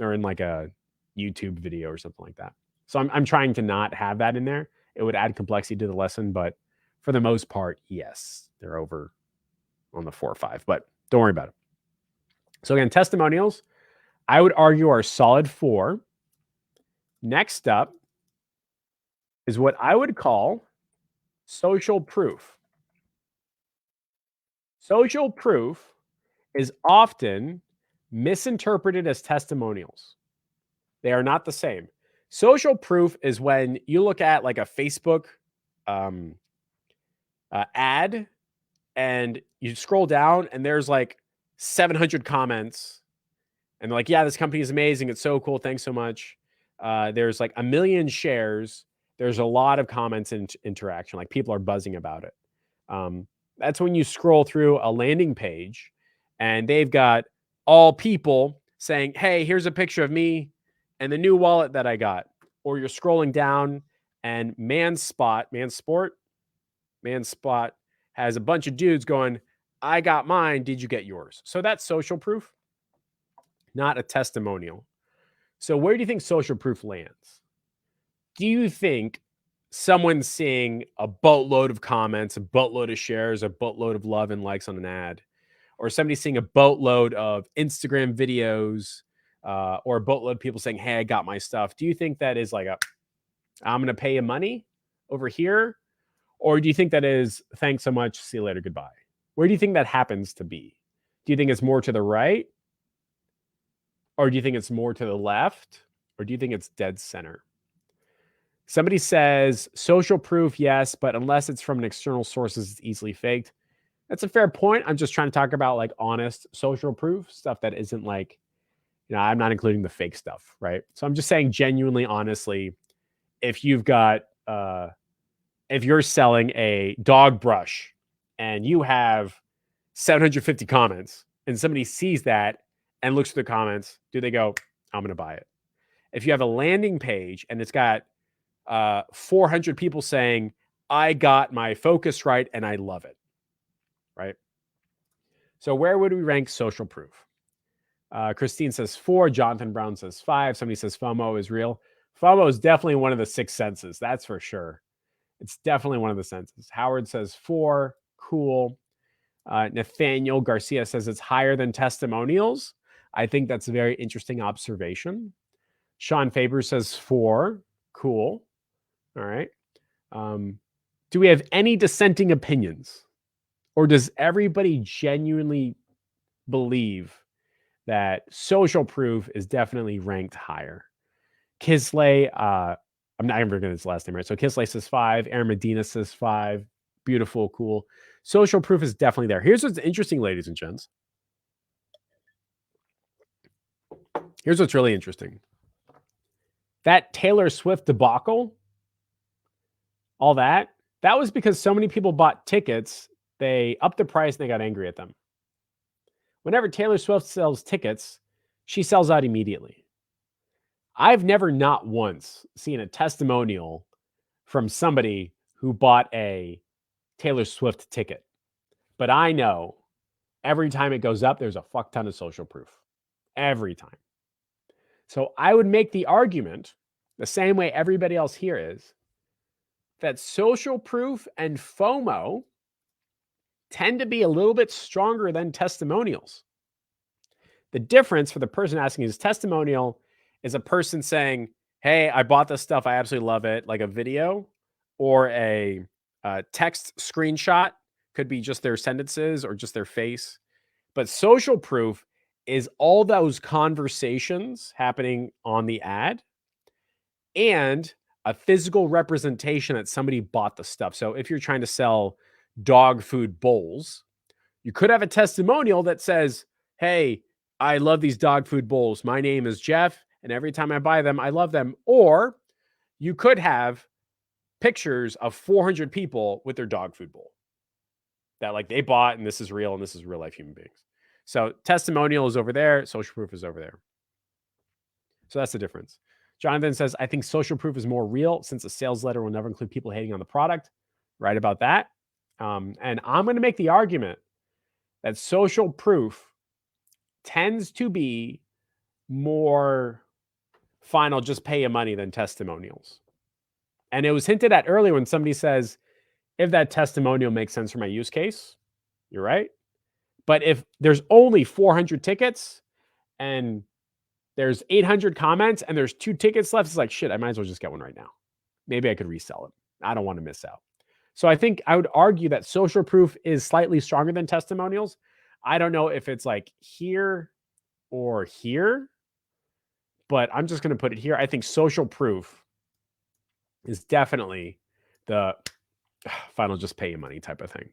Or in like a YouTube video or something like that. So I'm trying to not have that in there. It would add complexity to the lesson, but for the most part, yes, they're over on the 4 or 5, but don't worry about it. So again, testimonials, I would argue are solid 4. Next up is what I would call social proof. Social proof is often misinterpreted as testimonials. They are not the same. Social proof is when you look at like a Facebook ad and you scroll down and there's like 700 comments and they're like, yeah, this company is amazing. It's so cool. Thanks so much. There's like 1 million shares. There's a lot of comments and interaction. Like people are buzzing about it. That's when you scroll through a landing page and they've got all people saying, hey, here's a picture of me and the new wallet that I got. Or you're scrolling down and ManSpot has a bunch of dudes going, I got mine. Did you get yours? So that's social proof, not a testimonial. So where do you think social proof lands? Do you think someone's seeing a boatload of comments, a boatload of shares, a boatload of love and likes on an ad, or somebody seeing a boatload of Instagram videos, or a boatload of people saying, hey, I got my stuff? Do you think that is like I'm going to pay you money over here? Or do you think that is, thanks so much, see you later, goodbye? Where do you think that happens to be? Do you think it's more to the right? Or do you think it's more to the left? Or do you think it's dead center? Somebody says social proof, yes, but unless it's from an external source, it's easily faked. That's a fair point. I'm just trying to talk about like honest social proof, stuff that isn't like, I'm not including the fake stuff, right? So I'm just saying genuinely, honestly, if you've got, if you're selling a dog brush and you have 750 comments and somebody sees that and looks at the comments, do they go, I'm going to buy it? If you have a landing page and it's got 400 people saying, I got my focus right and I love it, right? So where would we rank social proof? Christine says 4. Jonathan Brown says 5. Somebody says FOMO is real. FOMO is definitely one of the 6 senses. That's for sure. It's definitely one of the senses. Howard says 4. Cool. Nathaniel Garcia says it's higher than testimonials. I think that's a very interesting observation. Sean Faber says 4. Cool. All right. Do we have any dissenting opinions? Or does everybody genuinely believe that social proof is definitely ranked higher? Kisley, I'm not even going to get his last name right. So Kisley says 5. Aaron Medina says 5. Beautiful, cool. Social proof is definitely there. Here's what's interesting, ladies and gents. Here's what's really interesting. That Taylor Swift debacle, all that was because so many people bought tickets, they upped the price and they got angry at them. Whenever Taylor Swift sells tickets, she sells out immediately. I've never not once seen a testimonial from somebody who bought a Taylor Swift ticket. But I know every time it goes up, there's a fuck ton of social proof. Every time. So I would make the argument the same way everybody else here is. that social proof and FOMO tend to be a little bit stronger than testimonials. The difference for the person asking his testimonial is a person saying, hey, I bought this stuff. I absolutely love it. Like a video or a text screenshot could be just their sentences or just their face. But social proof is all those conversations happening on the ad and a physical representation that somebody bought the stuff. So if you're trying to sell dog food bowls, you could have a testimonial that says, hey, I love these dog food bowls. My name is Jeff, and every time I buy them, I love them. Or you could have pictures of 400 people with their dog food bowl that like they bought, and this is real, and this is real life human beings. So testimonial is over there. Social proof is over there. So that's the difference. Jonathan says, I think social proof is more real since a sales letter will never include people hating on the product. Right about that. And I'm going to make the argument that social proof tends to be more final, just pay you money than testimonials. And it was hinted at earlier when somebody says, if that testimonial makes sense for my use case, you're right. But if there's only 400 tickets and there's 800 comments and there's 2 tickets left, it's like, shit, I might as well just get one right now. Maybe I could resell it. I don't want to miss out. So I think I would argue that social proof is slightly stronger than testimonials. I don't know if it's like here or here, but I'm just going to put it here. I think social proof is definitely the final just pay you money type of thing,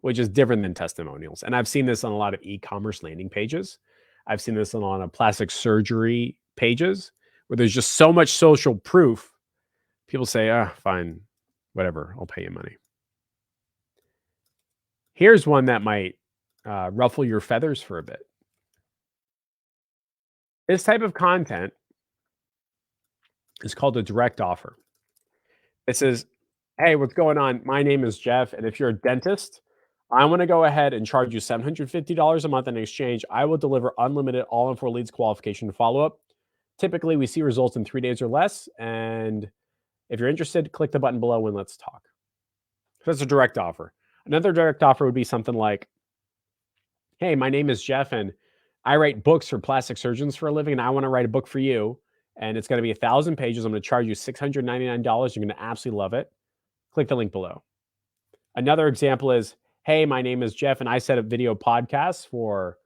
which is different than testimonials. And I've seen this on a lot of e-commerce landing pages. I've seen this on a lot of plastic surgery pages where there's just so much social proof. People say, fine, whatever, I'll pay you money. Here's one that might ruffle your feathers for a bit. This type of content is called a direct offer. It says, hey, what's going on? My name is Jeff, and if you're a dentist, I want to go ahead and charge you $750 a month in exchange. I will deliver unlimited all-in-4 leads qualification follow-up. Typically, we see results in 3 days or less, and if you're interested, click the button below and let's talk. So that's a direct offer. Another direct offer would be something like, hey, my name is Jeff, and I write books for plastic surgeons for a living, and I want to write a book for you, and it's going to be 1,000 pages. I'm going to charge you $699. You're going to absolutely love it. Click the link below. Another example is, hey, my name is Jeff, and I set up video podcasts for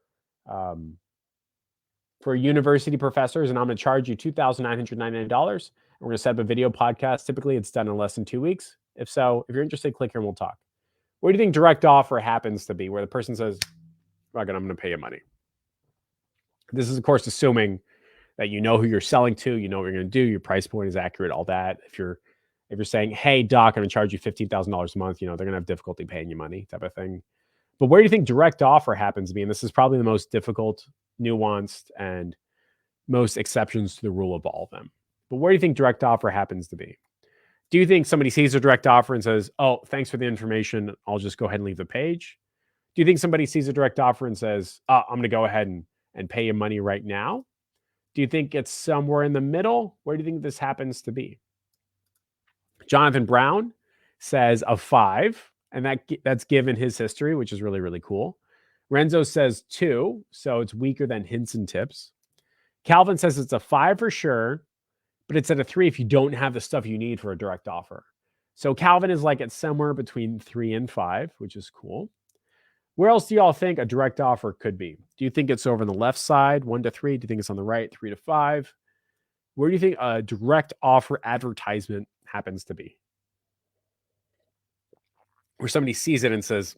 university professors, and I'm going to charge you $2,999. We're going to set up a video podcast. Typically, it's done in less than 2 weeks. If so, if you're interested, click here and we'll talk. What do you think direct offer happens to be, where the person says, I'm going to pay you money? This is, of course, assuming that you know who you're selling to, you know what you're going to do, your price point is accurate, all that. If you're saying, hey, doc, I'm going to charge you $15,000 a month, they're going to have difficulty paying you money type of thing. But where do you think direct offer happens to be? And this is probably the most difficult, nuanced, and most exceptions to the rule of all of them. But where do you think direct offer happens to be? Do you think somebody sees a direct offer and says, oh, thanks for the information, I'll just go ahead and leave the page? Do you think somebody sees a direct offer and says, I'm going to go ahead and pay you money right now? Do you think it's somewhere in the middle? Where do you think this happens to be? Jonathan Brown says a 5, and that's given his history, which is really, really cool. Renzo says 2, so it's weaker than hints and tips. Calvin says it's a 5 for sure, but it's at a 3 if you don't have the stuff you need for a direct offer. So Calvin is like at somewhere between 3 and 5, which is cool. Where else do y'all think a direct offer could be? Do you think it's over on the left side, 1 to 3? Do you think it's on the right, 3 to 5? Where do you think a direct offer advertisement happens to be? Where somebody sees it and says,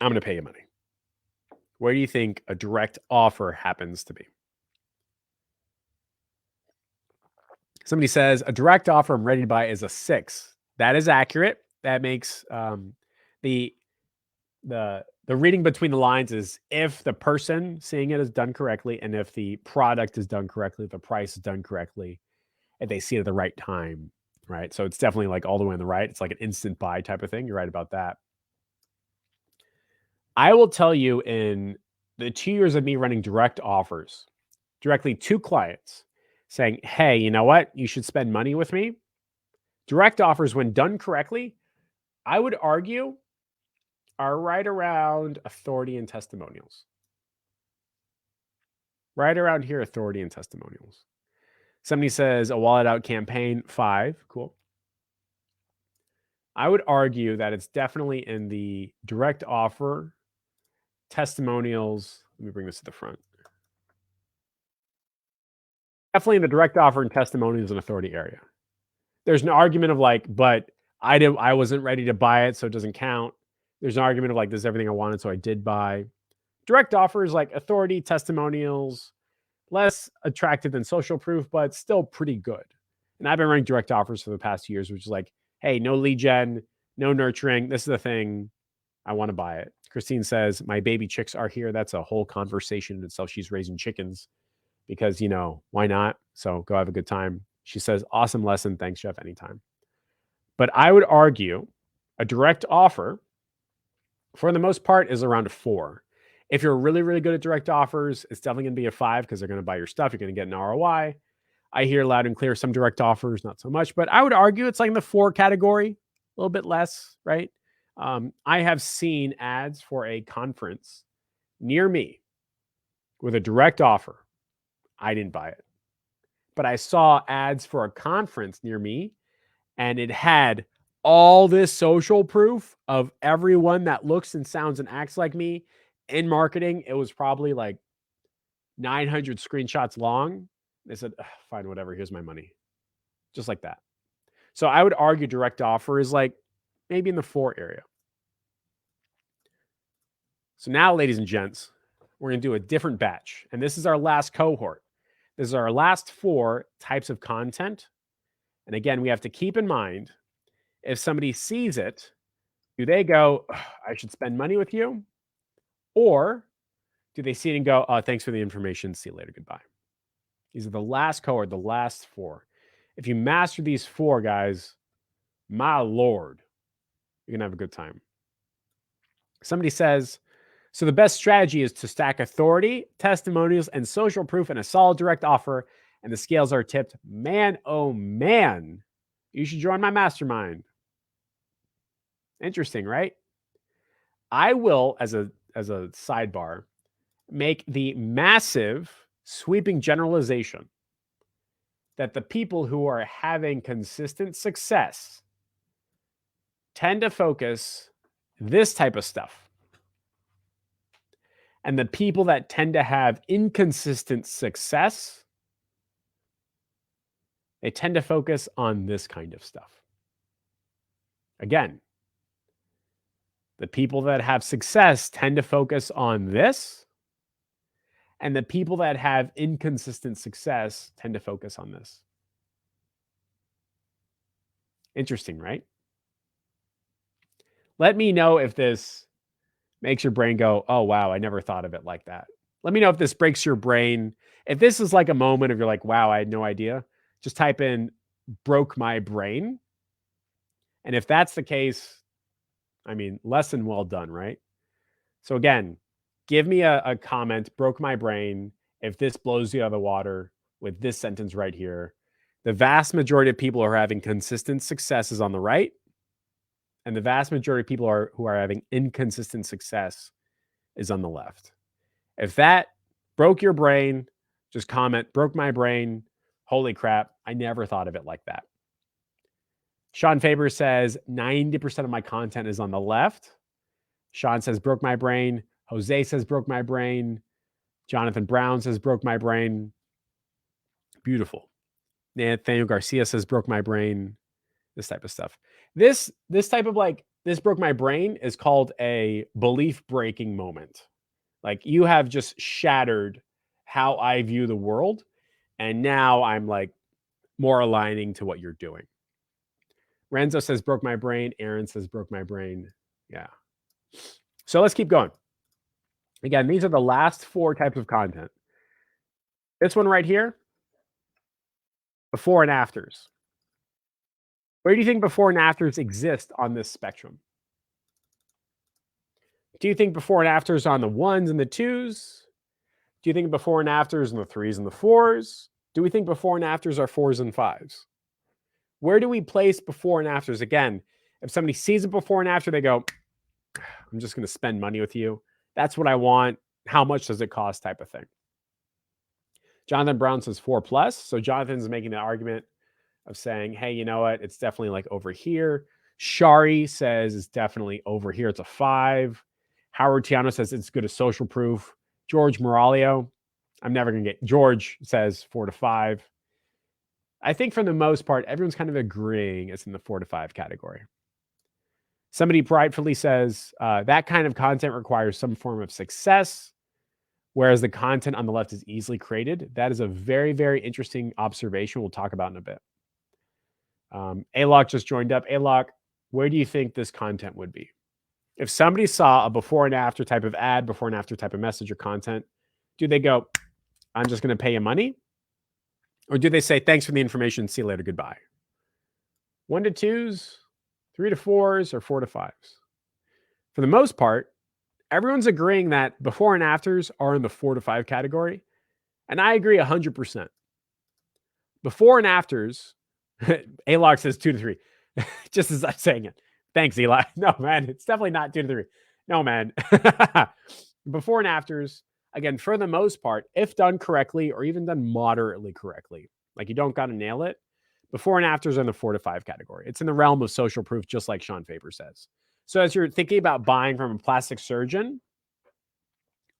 I'm going to pay you money. Where do you think a direct offer happens to be? Somebody says a direct offer I'm ready to buy is a 6. That is accurate. That makes the reading between the lines is if the person seeing it is done correctly, and if the product is done correctly, if the price is done correctly, if they see it at the right time, right? So it's definitely like all the way on the right. It's like an instant buy type of thing. You're right about that. I will tell you, in the 2 years of me running direct offers directly to clients saying, hey, you know what? You should spend money with me. Direct offers, when done correctly, I would argue are right around authority and testimonials. Right around here, authority and testimonials. Somebody says a wallet out campaign, 5. Cool. I would argue that it's definitely in the direct offer, testimonials. Let me bring this to the front. Definitely in the direct offer and testimonials and authority area. There's an argument of like, but I wasn't ready to buy it, so it doesn't count. There's an argument of like, this is everything I wanted, so I did buy. Direct offers like authority, testimonials, less attractive than social proof, but still pretty good. And I've been running direct offers for the past years, which is like, hey, no lead gen, no nurturing. This is the thing. I want to buy it. Christine says, my baby chicks are here. That's a whole conversation in itself. She's raising chickens because, why not? So go have a good time. She says, awesome lesson. Thanks, Jeff. Anytime. But I would argue a direct offer, for the most part, is around a 4. If you're really, really good at direct offers, it's definitely going to be a 5 because they're going to buy your stuff. You're going to get an ROI. I hear loud and clear some direct offers, not so much, but I would argue it's like in the 4 category, a little bit less, right? I have seen ads for a conference near me with a direct offer. I didn't buy it, but I saw ads for a conference near me, and it had all this social proof of everyone that looks and sounds and acts like me in marketing. It was probably like 900 screenshots long. They said, fine, whatever, here's my money. Just like that. So I would argue direct offer is like maybe in the 4 area. So now, ladies and gents, we're going to do a different batch. And this is our last cohort. This is our last 4 types of content. And again, we have to keep in mind, if somebody sees it, do they go, I should spend money with you? Or do they see it and go, oh, thanks for the information. See you later. Goodbye. These are the last cohort, the last 4. If you master these 4, guys, my Lord, you're going to have a good time. Somebody says, so the best strategy is to stack authority, testimonials, and social proof in a solid direct offer, and the scales are tipped. Man, oh man, you should join my mastermind. Interesting, right? I will, as a sidebar, make the massive sweeping generalization that the people who are having consistent success tend to focus this type of stuff. And the people that tend to have inconsistent success, they tend to focus on this kind of stuff. Again, the people that have success tend to focus on this, and the people that have inconsistent success tend to focus on this. Interesting, right? Let me know if this makes your brain go, oh, wow, I never thought of it like that. Let me know if this breaks your brain. If this is like a moment of you're like, wow, I had no idea, just type in broke my brain. And if that's the case, I mean, lesson well done, right? So again, give me a comment, broke my brain, if this blows you out of the water with this sentence right here. The vast majority of people who are having consistent success is on the right, and the vast majority of people who are having inconsistent success is on the left. If that broke your brain, just comment, broke my brain. Holy crap, I never thought of it like that. Sean Faber says 90% of my content is on the left. Sean says broke my brain. Jose says broke my brain. Jonathan Brown says broke my brain. Beautiful. Nathaniel Garcia says broke my brain. This type of stuff. This type of like, this broke my brain is called a belief breaking moment. Like, you have just shattered how I view the world. And now I'm like more aligning to what you're doing. Renzo says broke my brain. Aaron says broke my brain. Yeah. So let's keep going. Again, these are the last 4 types of content. This one right here, before and afters. Where do you think before and afters exist on this spectrum? Do you think before and afters on the 1s and the 2s? Do you think before and afters on the 3s and the 4s? Do we think before and afters are 4s and 5s? Where do we place before and afters? Again, if somebody sees it before and after, they go, I'm just going to spend money with you. That's what I want. How much does it cost? Type of thing. Jonathan Brown says 4+. So Jonathan's making the argument of saying, hey, you know what? It's definitely like over here. Shari says it's definitely over here. It's a 5. Howard Tiano says it's good as social proof. George Moralio, I'm never going to get. George says 4 to 5. I think for the most part, everyone's kind of agreeing it's in the 4 to 5 category. Somebody rightfully says that kind of content requires some form of success, whereas the content on the left is easily created. That is a very, very interesting observation we'll talk about in a bit. Alok just joined up. Alok, where do you think this content would be? If somebody saw a before and after type of ad, before and after type of message or content, do they go, I'm just going to pay you money? Or do they say, thanks for the information, see you later, goodbye? 1 to 2s, 3 to 4s, or 4 to 5s? For the most part, everyone's agreeing that before and afters are in the 4 to 5 category. And I agree 100%. Before and afters, Alok says 2 to 3, just as I'm saying it. Thanks, Eli. No, man, it's definitely not 2 to 3. No, man. Before and afters, again, for the most part, if done correctly or even done moderately correctly, like you don't got to nail it, before and afters are in the 4 to 5 category. It's in the realm of social proof, just like Sean Faber says. So as you're thinking about buying from a plastic surgeon,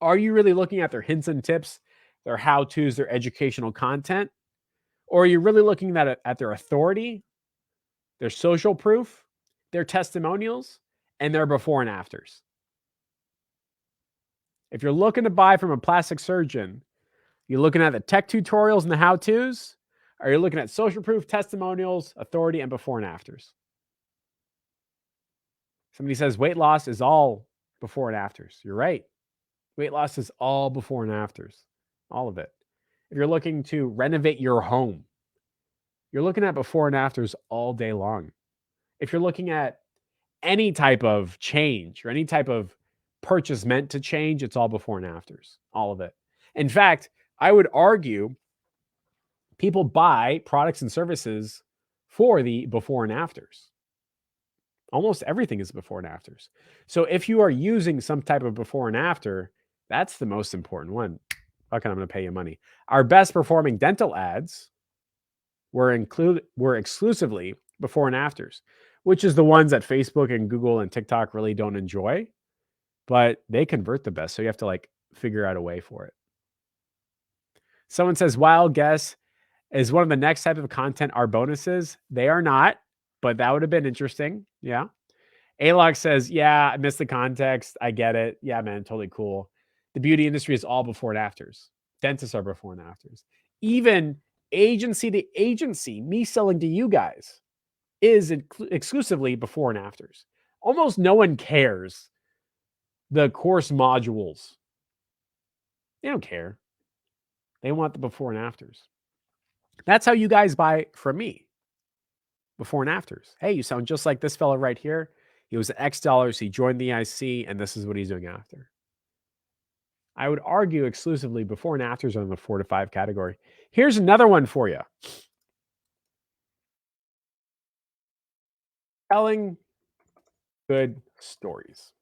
are you really looking at their hints and tips, their how-tos, their educational content? Or are you really looking at their authority, their social proof, their testimonials, and their before and afters? If you're looking to buy from a plastic surgeon, you're looking at the tech tutorials and the how-tos, or you're looking at social proof, testimonials, authority, and before and afters. Somebody says weight loss is all before and afters. You're right. Weight loss is all before and afters. All of it. If you're looking to renovate your home, you're looking at before and afters all day long. If you're looking at any type of change or any type of purchase meant to change, it's all before and afters. All of it. In fact, I would argue people buy products and services for the before and afters. Almost everything is before and afters. So if you are using some type of before and after, that's the most important one. Okay, I'm going to pay you money. Our best performing dental ads were exclusively before and afters, which is the ones that Facebook and Google and TikTok really don't enjoy, but they convert the best. So you have to like figure out a way for it. Someone says, wild guess, is one of the next type of content our bonuses? They are not, but that would have been interesting. Yeah. Alok says, yeah, I missed the context. I get it. Yeah, man, totally cool. The beauty industry is all before and afters. Dentists are before and afters. Even agency to agency, me selling to you guys, is exclusively before and afters. Almost no one cares the course modules. They don't care. They want the before and afters. That's how you guys buy from me. Before and afters. Hey, you sound just like this fella right here. He was at X dollars. He joined the IC, and this is what he's doing after. I would argue exclusively before and afters are in the 4 to 5 category. Here's another one for you. Telling good stories.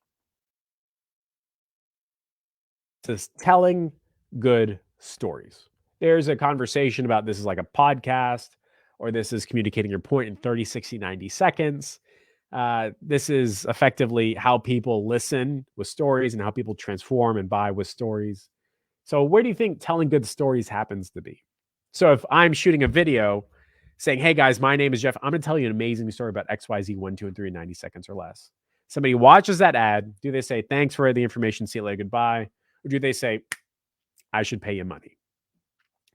It says telling good stories. There's a conversation about this is like a podcast, or this is communicating your point in 30, 60, 90 seconds. This is effectively how people listen with stories and how people transform and buy with stories. So where do you think telling good stories happens to be? So if I'm shooting a video saying, hey guys, my name is Jeff, I'm going to tell you an amazing story about XYZ 1, 2, and 3 in 90 seconds or less. Somebody watches that ad. Do they say, thanks for the information, see you later, goodbye? Or do they say, I should pay you money?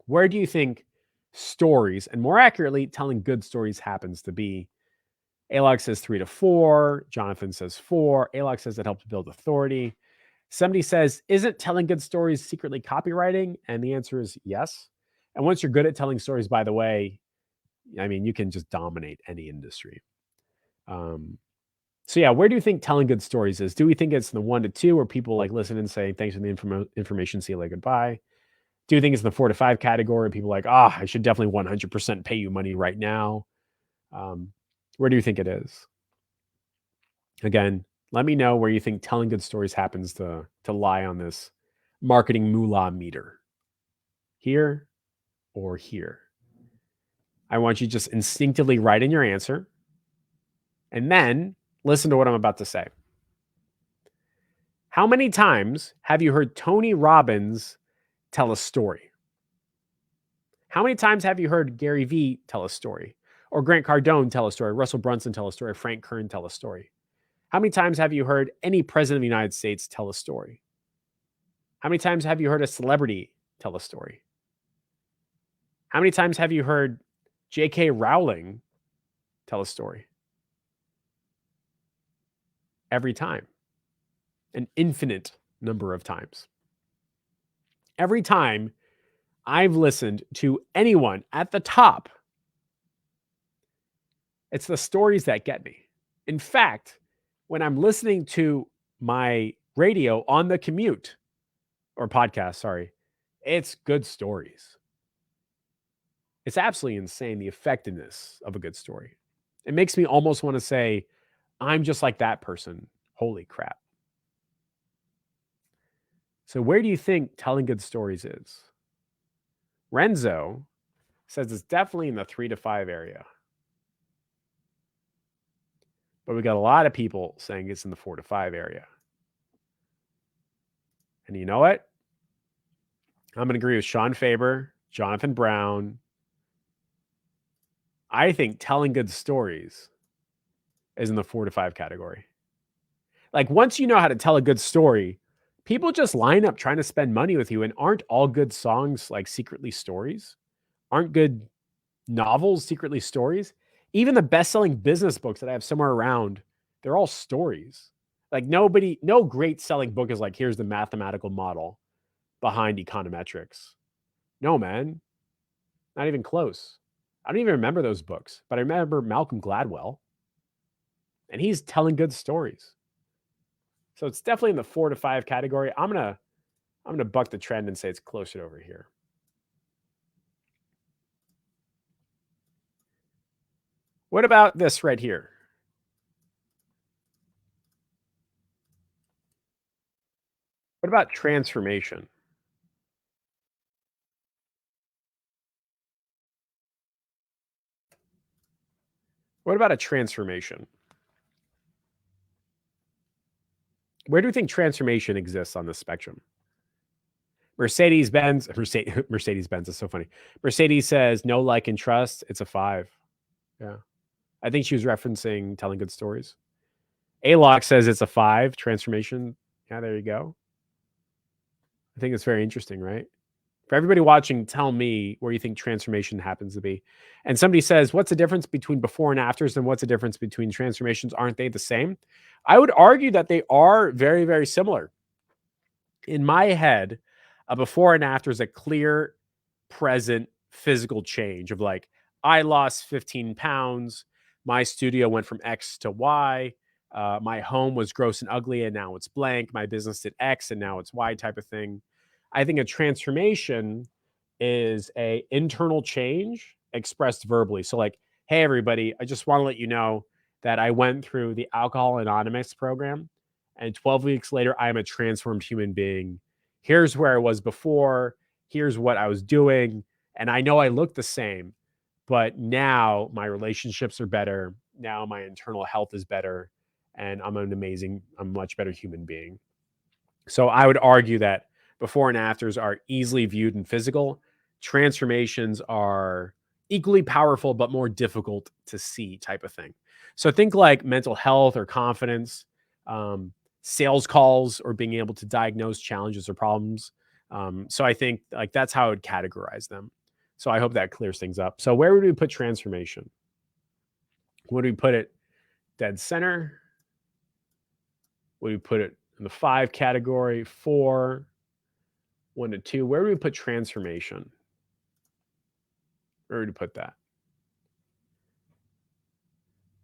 Where do you think stories, and more accurately, telling good stories happens to be? Alok says 3 to 4. Jonathan says 4. Alok says it helps build authority. Somebody says, isn't telling good stories secretly copywriting? And the answer is yes. And once you're good at telling stories, by the way, I mean, you can just dominate any industry. So yeah, where do you think telling good stories is? Do we think it's in the 1 to 2 where people like listen and say, thanks for the information, see you later, goodbye? Do you think it's in the 4 to 5 category? People like, I should definitely 100% pay you money right now. Where do you think it is? Again, let me know where you think telling good stories happens to lie on this marketing moolah meter. Here or here? I want you to just instinctively write in your answer and then listen to what I'm about to say. How many times have you heard Tony Robbins tell a story? How many times have you heard Gary Vee tell a story? Or Grant Cardone tell a story? Russell Brunson tell a story? Frank Kern tell a story? How many times have you heard any president of the United States tell a story? How many times have you heard a celebrity tell a story? How many times have you heard J.K. Rowling tell a story? Every time. An infinite number of times. Every time I've listened to anyone at the top, it's the stories that get me. In fact, when I'm listening to my radio on the commute or podcast, sorry, it's good stories. It's absolutely insane, the effectiveness of a good story. It makes me almost want to say, I'm just like that person. Holy crap. So, where do you think telling good stories is? Renzo says it's definitely in the 3 to 5 area. But we got a lot of people saying it's in the 4 to 5 area. And you know what? I'm going to agree with Sean Faber, Jonathan Brown. I think telling good stories is in the 4 to 5 category. Like, once you know how to tell a good story, people just line up trying to spend money with you. And aren't all good songs like secretly stories? Aren't good novels secretly stories? Even the best-selling business books that I have somewhere around, they're all stories. Like, no great selling book is like, here's the mathematical model behind econometrics. No, man, not even close. I don't even remember those books, but I remember Malcolm Gladwell, and he's telling good stories. So it's definitely in the 4 to 5 category. I'm gonna buck the trend and say it's closer to over here. What about this right here? What about transformation? What about a transformation? Where do you think transformation exists on the spectrum? Mercedes-Benz is so funny. Mercedes says, "No like and trust." It's a 5. Yeah. I think she was referencing telling good stories. A-Lock says it's a 5, transformation. Yeah, there you go. I think it's very interesting, right? For everybody watching, tell me where you think transformation happens to be. And somebody says, "What's the difference between before and afters, and what's the difference between transformations? Aren't they the same?" I would argue that they are very, very similar. In my head, a before and after is a clear, present physical change of like, I lost 15 pounds. My studio went from X to Y. My home was gross and ugly, and now it's blank. My business did X, and now it's Y type of thing. I think a transformation is a internal change expressed verbally. So like, hey everybody, I just want to let you know that I went through the Alcohol Anonymous program, and 12 weeks later I am a transformed human being. Here's where I was before, here's what I was doing, and I know I look the same, but now my relationships are better. Now my internal health is better, and I'm a much better human being. So I would argue that before and afters are easily viewed and physical. Transformations are equally powerful, but more difficult to see type of thing. So think like mental health or confidence, um, sales calls, or being able to diagnose challenges or problems. So I think like that's how I would categorize them. So I hope that clears things up. So where would we put transformation? Would we put it dead center? Would we put it in the 5 category, 4, 1 to 2? Where do we put transformation? Where would we put that?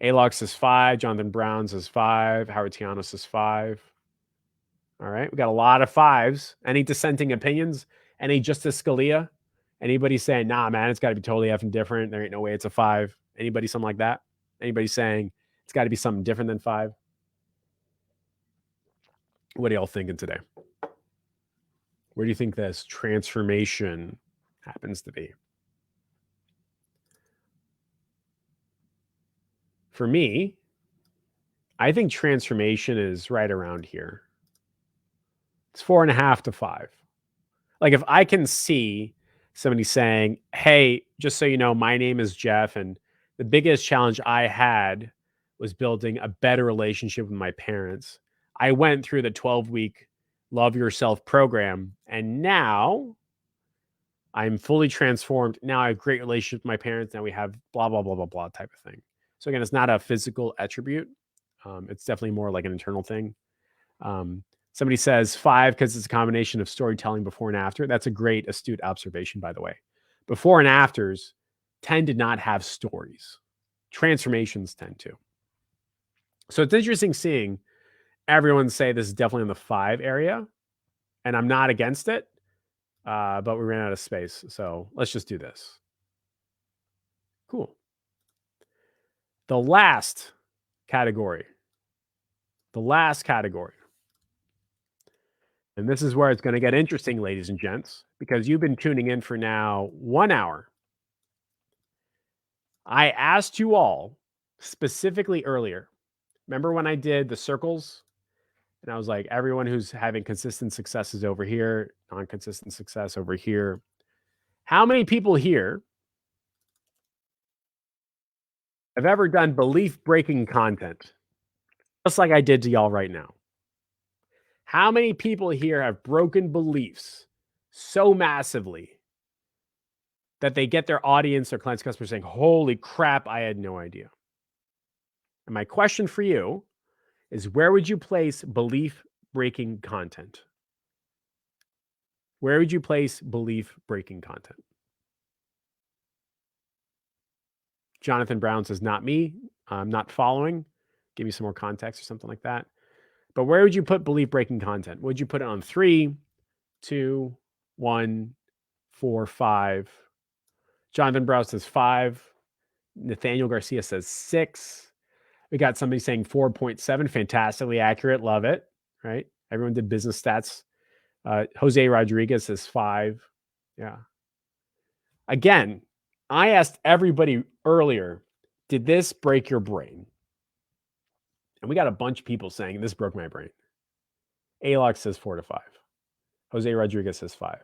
Alox says 5. Jonathan Brown says 5. Howard Tiano says 5. All right. We got a lot of 5s. Any dissenting opinions? Any Justice Scalia? Anybody saying, nah, man, it's got to be totally effing different. There ain't no way it's a 5. Anybody something like that? Anybody saying it's got to be something different than 5? What are y'all thinking today? Where do you think this transformation happens to be? For me, I think transformation is right around here. It's 4.5 to 5. Like if I can see somebody saying, hey, just so you know, my name is Jeff, and the biggest challenge I had was building a better relationship with my parents. I went through the 12-week Love Yourself program, and now I'm fully transformed. Now I have great relationship with my parents. Now we have blah, blah, blah, blah, blah type of thing. So again, it's not a physical attribute. It's definitely more like an internal thing. Somebody says 5 because it's a combination of storytelling before and after. That's a great, astute observation, by the way. Before and afters tend to not have stories. Transformations tend to. So it's interesting seeing everyone say this is definitely in the 5 area, and I'm not against it, but we ran out of space. So let's just do this. Cool. The last category. And this is where it's going to get interesting, ladies and gents, because you've been tuning in for now 1 hour. I asked you all specifically earlier. Remember when I did the circles? And I was like, everyone who's having consistent success is over here, non-consistent success over here. How many people here have ever done belief-breaking content? Just like I did to y'all right now. How many people here have broken beliefs so massively that they get their audience, their clients, customers saying, holy crap, I had no idea. And my question for you is, where would you place belief-breaking content? Where would you place belief-breaking content? Jonathan Brown says, not me. I'm not following. Give me some more context or something like that. But where would you put belief-breaking content? Would you put it on 3, 2, 1, 4, 5? Jonathan Brown says 5. Nathaniel Garcia says 6. We got somebody saying 4.7. Fantastically accurate. Love it. Right? Everyone did business stats. Jose Rodriguez says 5. Yeah. Again, I asked everybody earlier, did this break your brain? And we got a bunch of people saying this broke my brain. Alox says 4 to 5. Jose Rodriguez says 5.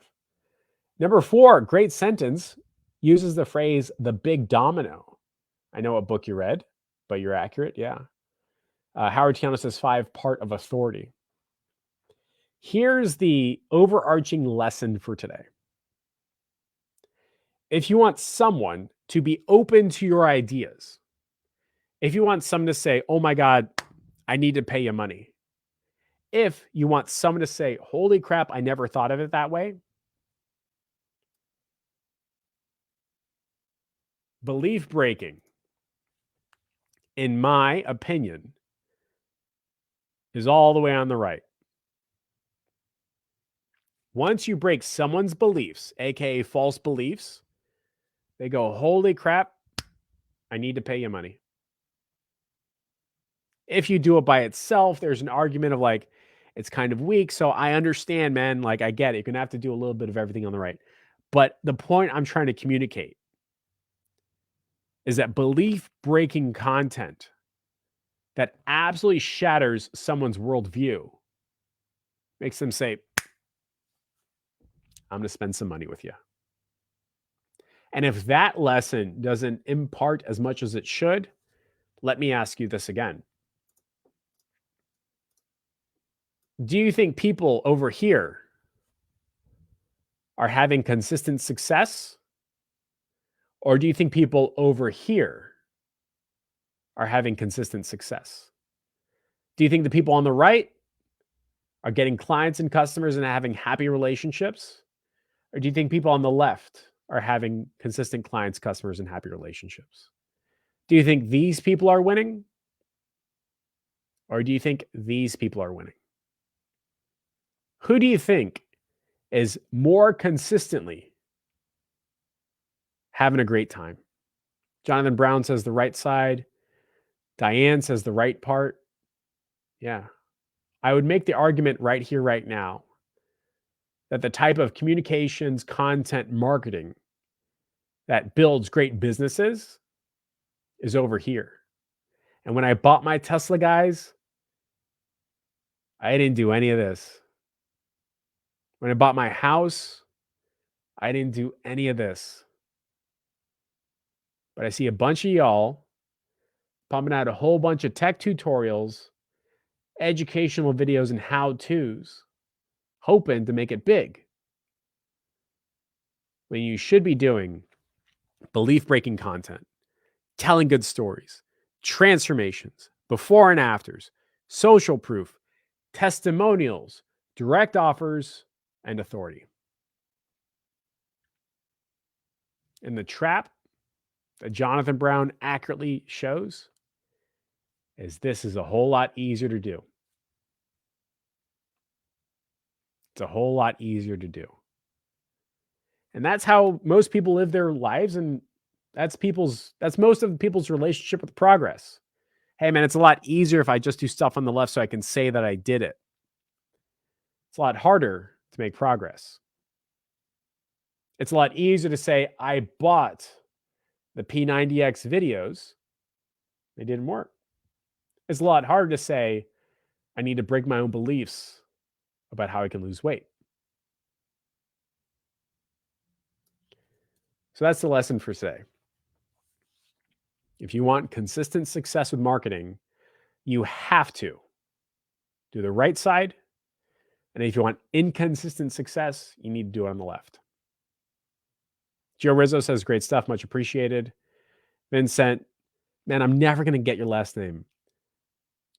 Number 4, great sentence, uses the phrase the big domino. I know what book you read, but you're accurate. Yeah. Howard Tiano says 5, part of authority. Here's the overarching lesson for today. If you want someone to be open to your ideas, if you want someone to say, oh my God, I need to pay you money. If you want someone to say, holy crap, I never thought of it that way. Belief breaking, in my opinion, is all the way on the right. Once you break someone's beliefs, aka false beliefs, they go, holy crap, I need to pay you money. If you do it by itself, there's an argument of like, it's kind of weak. So I understand, man. Like, I get it. You're going to have to do a little bit of everything on the right. But the point I'm trying to communicate is that belief breaking content that absolutely shatters someone's worldview makes them say, I'm going to spend some money with you. And if that lesson doesn't impart as much as it should, let me ask you this again. Do you think people over here are having consistent success? Or do you think people over here are having consistent success? Do you think the people on the right are getting clients and customers and having happy relationships? Or do you think people on the left are having consistent clients, customers, and happy relationships? Do you think these people are winning? Or do you think these people are winning? Who do you think is more consistently having a great time? Jonathan Brown says the right side. Diane says the right part. Yeah. I would make the argument right here, right now, that the type of communications, content, marketing that builds great businesses is over here. And when I bought my Tesla, guys, I didn't do any of this. When I bought my house, I didn't do any of this. But I see a bunch of y'all pumping out a whole bunch of tech tutorials, educational videos, and how-tos, hoping to make it big. When you should be doing belief-breaking content, telling good stories, transformations, before and afters, social proof, testimonials, direct offers, and authority. And the trap that Jonathan Brown accurately shows is this is a whole lot easier to do. It's a whole lot easier to do. And that's how most people live their lives, and that's most of people's relationship with progress. Hey man, it's a lot easier if I just do stuff on the left so I can say that I did it. It's a lot harder to make progress. It's a lot easier to say I bought the P90X videos. They didn't work. It's a lot harder to say I need to break my own beliefs about how I can lose weight. So that's the lesson for today. If you want consistent success with marketing, you have to do the right side. And if you want inconsistent success, you need to do it on the left. Joe Rizzo says, great stuff. Much appreciated. Vincent, man, I'm never going to get your last name.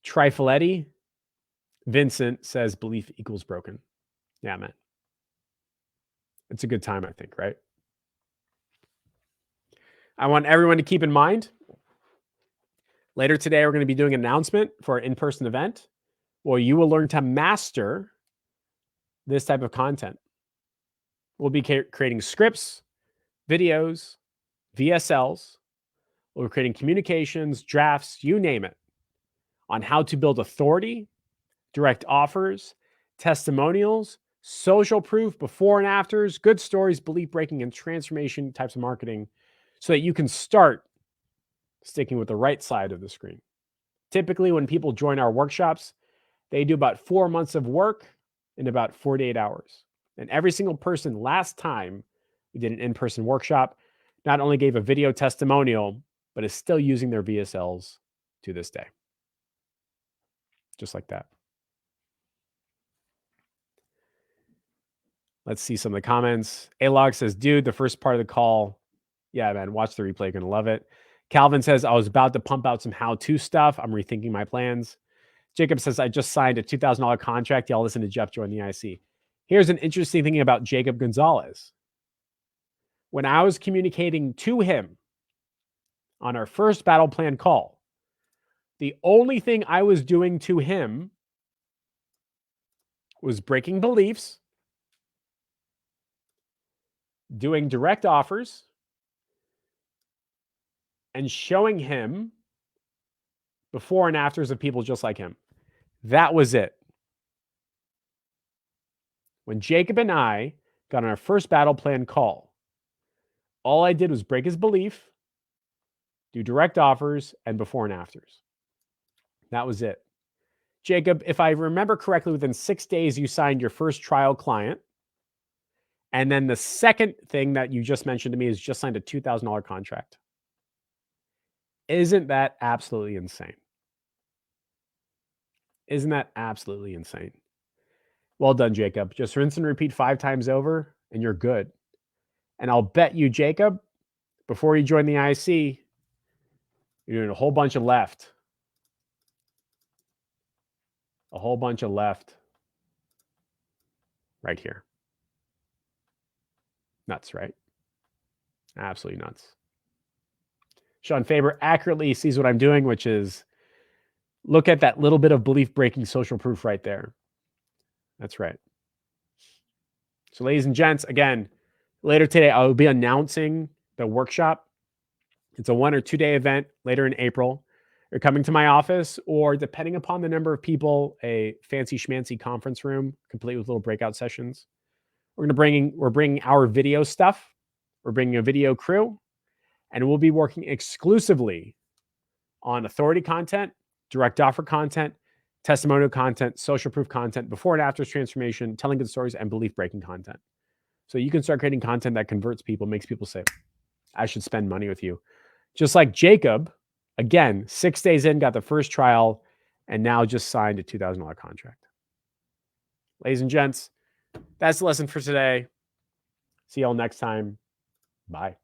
Trifoletti. Vincent says, belief equals broken. Yeah, man. It's a good time, I think, right? I want everyone to keep in mind, later today, we're going to be doing an announcement for an in-person event where you will learn to master this type of content. We'll be creating scripts, videos, VSLs. We're creating communications, drafts, you name it, on how to build authority, direct offers, testimonials, social proof, before and afters, good stories, belief breaking, and transformation types of marketing so that you can start sticking with the right side of the screen. Typically, when people join our workshops, they do about 4 months of work in about 48 hours. And every single person last time we did an in-person workshop not only gave a video testimonial, but is still using their VSLs to this day. Just like that. Let's see some of the comments. A-Log says, dude, the first part of the call. Yeah, man, watch the replay. You're going to love it. Calvin says, I was about to pump out some how-to stuff. I'm rethinking my plans. Jacob says, I just signed a $2,000 contract. Y'all listen to Jeff join the IC. Here's an interesting thing about Jacob Gonzalez. When I was communicating to him on our first battle plan call, the only thing I was doing to him was breaking beliefs, doing direct offers, and showing him before and afters of people just like him. That was it. When Jacob and I got on our first battle plan call, all I did was break his belief, do direct offers, and before and afters. That was it. Jacob, if I remember correctly, within 6 days, you signed your first trial client. And then the second thing that you just mentioned to me is just signed a $2,000 contract. Isn't that absolutely insane? Isn't that absolutely insane? Well done, Jacob. Just rinse and repeat 5 times over, and you're good. And I'll bet you, Jacob, before you join the IC, you're doing a whole bunch of left. A whole bunch of left right here. Nuts, right? Absolutely nuts. Sean Faber accurately sees what I'm doing, which is look at that little bit of belief-breaking social proof right there. That's right. So ladies and gents, again, later today, I will be announcing the workshop. It's a 1 or 2 day event later in April. You're coming to my office, or depending upon the number of people, a fancy schmancy conference room, complete with little breakout sessions. We're bringing our video stuff. We're bringing a video crew, and we'll be working exclusively on authority content, direct offer content, testimonial content, social proof content, before and after transformation, telling good stories, and belief breaking content. So you can start creating content that converts people, makes people say, I should spend money with you. Just like Jacob, again, 6 days in, got the first trial, and now just signed a $2,000 contract. Ladies and gents, that's the lesson for today. See y'all next time. Bye.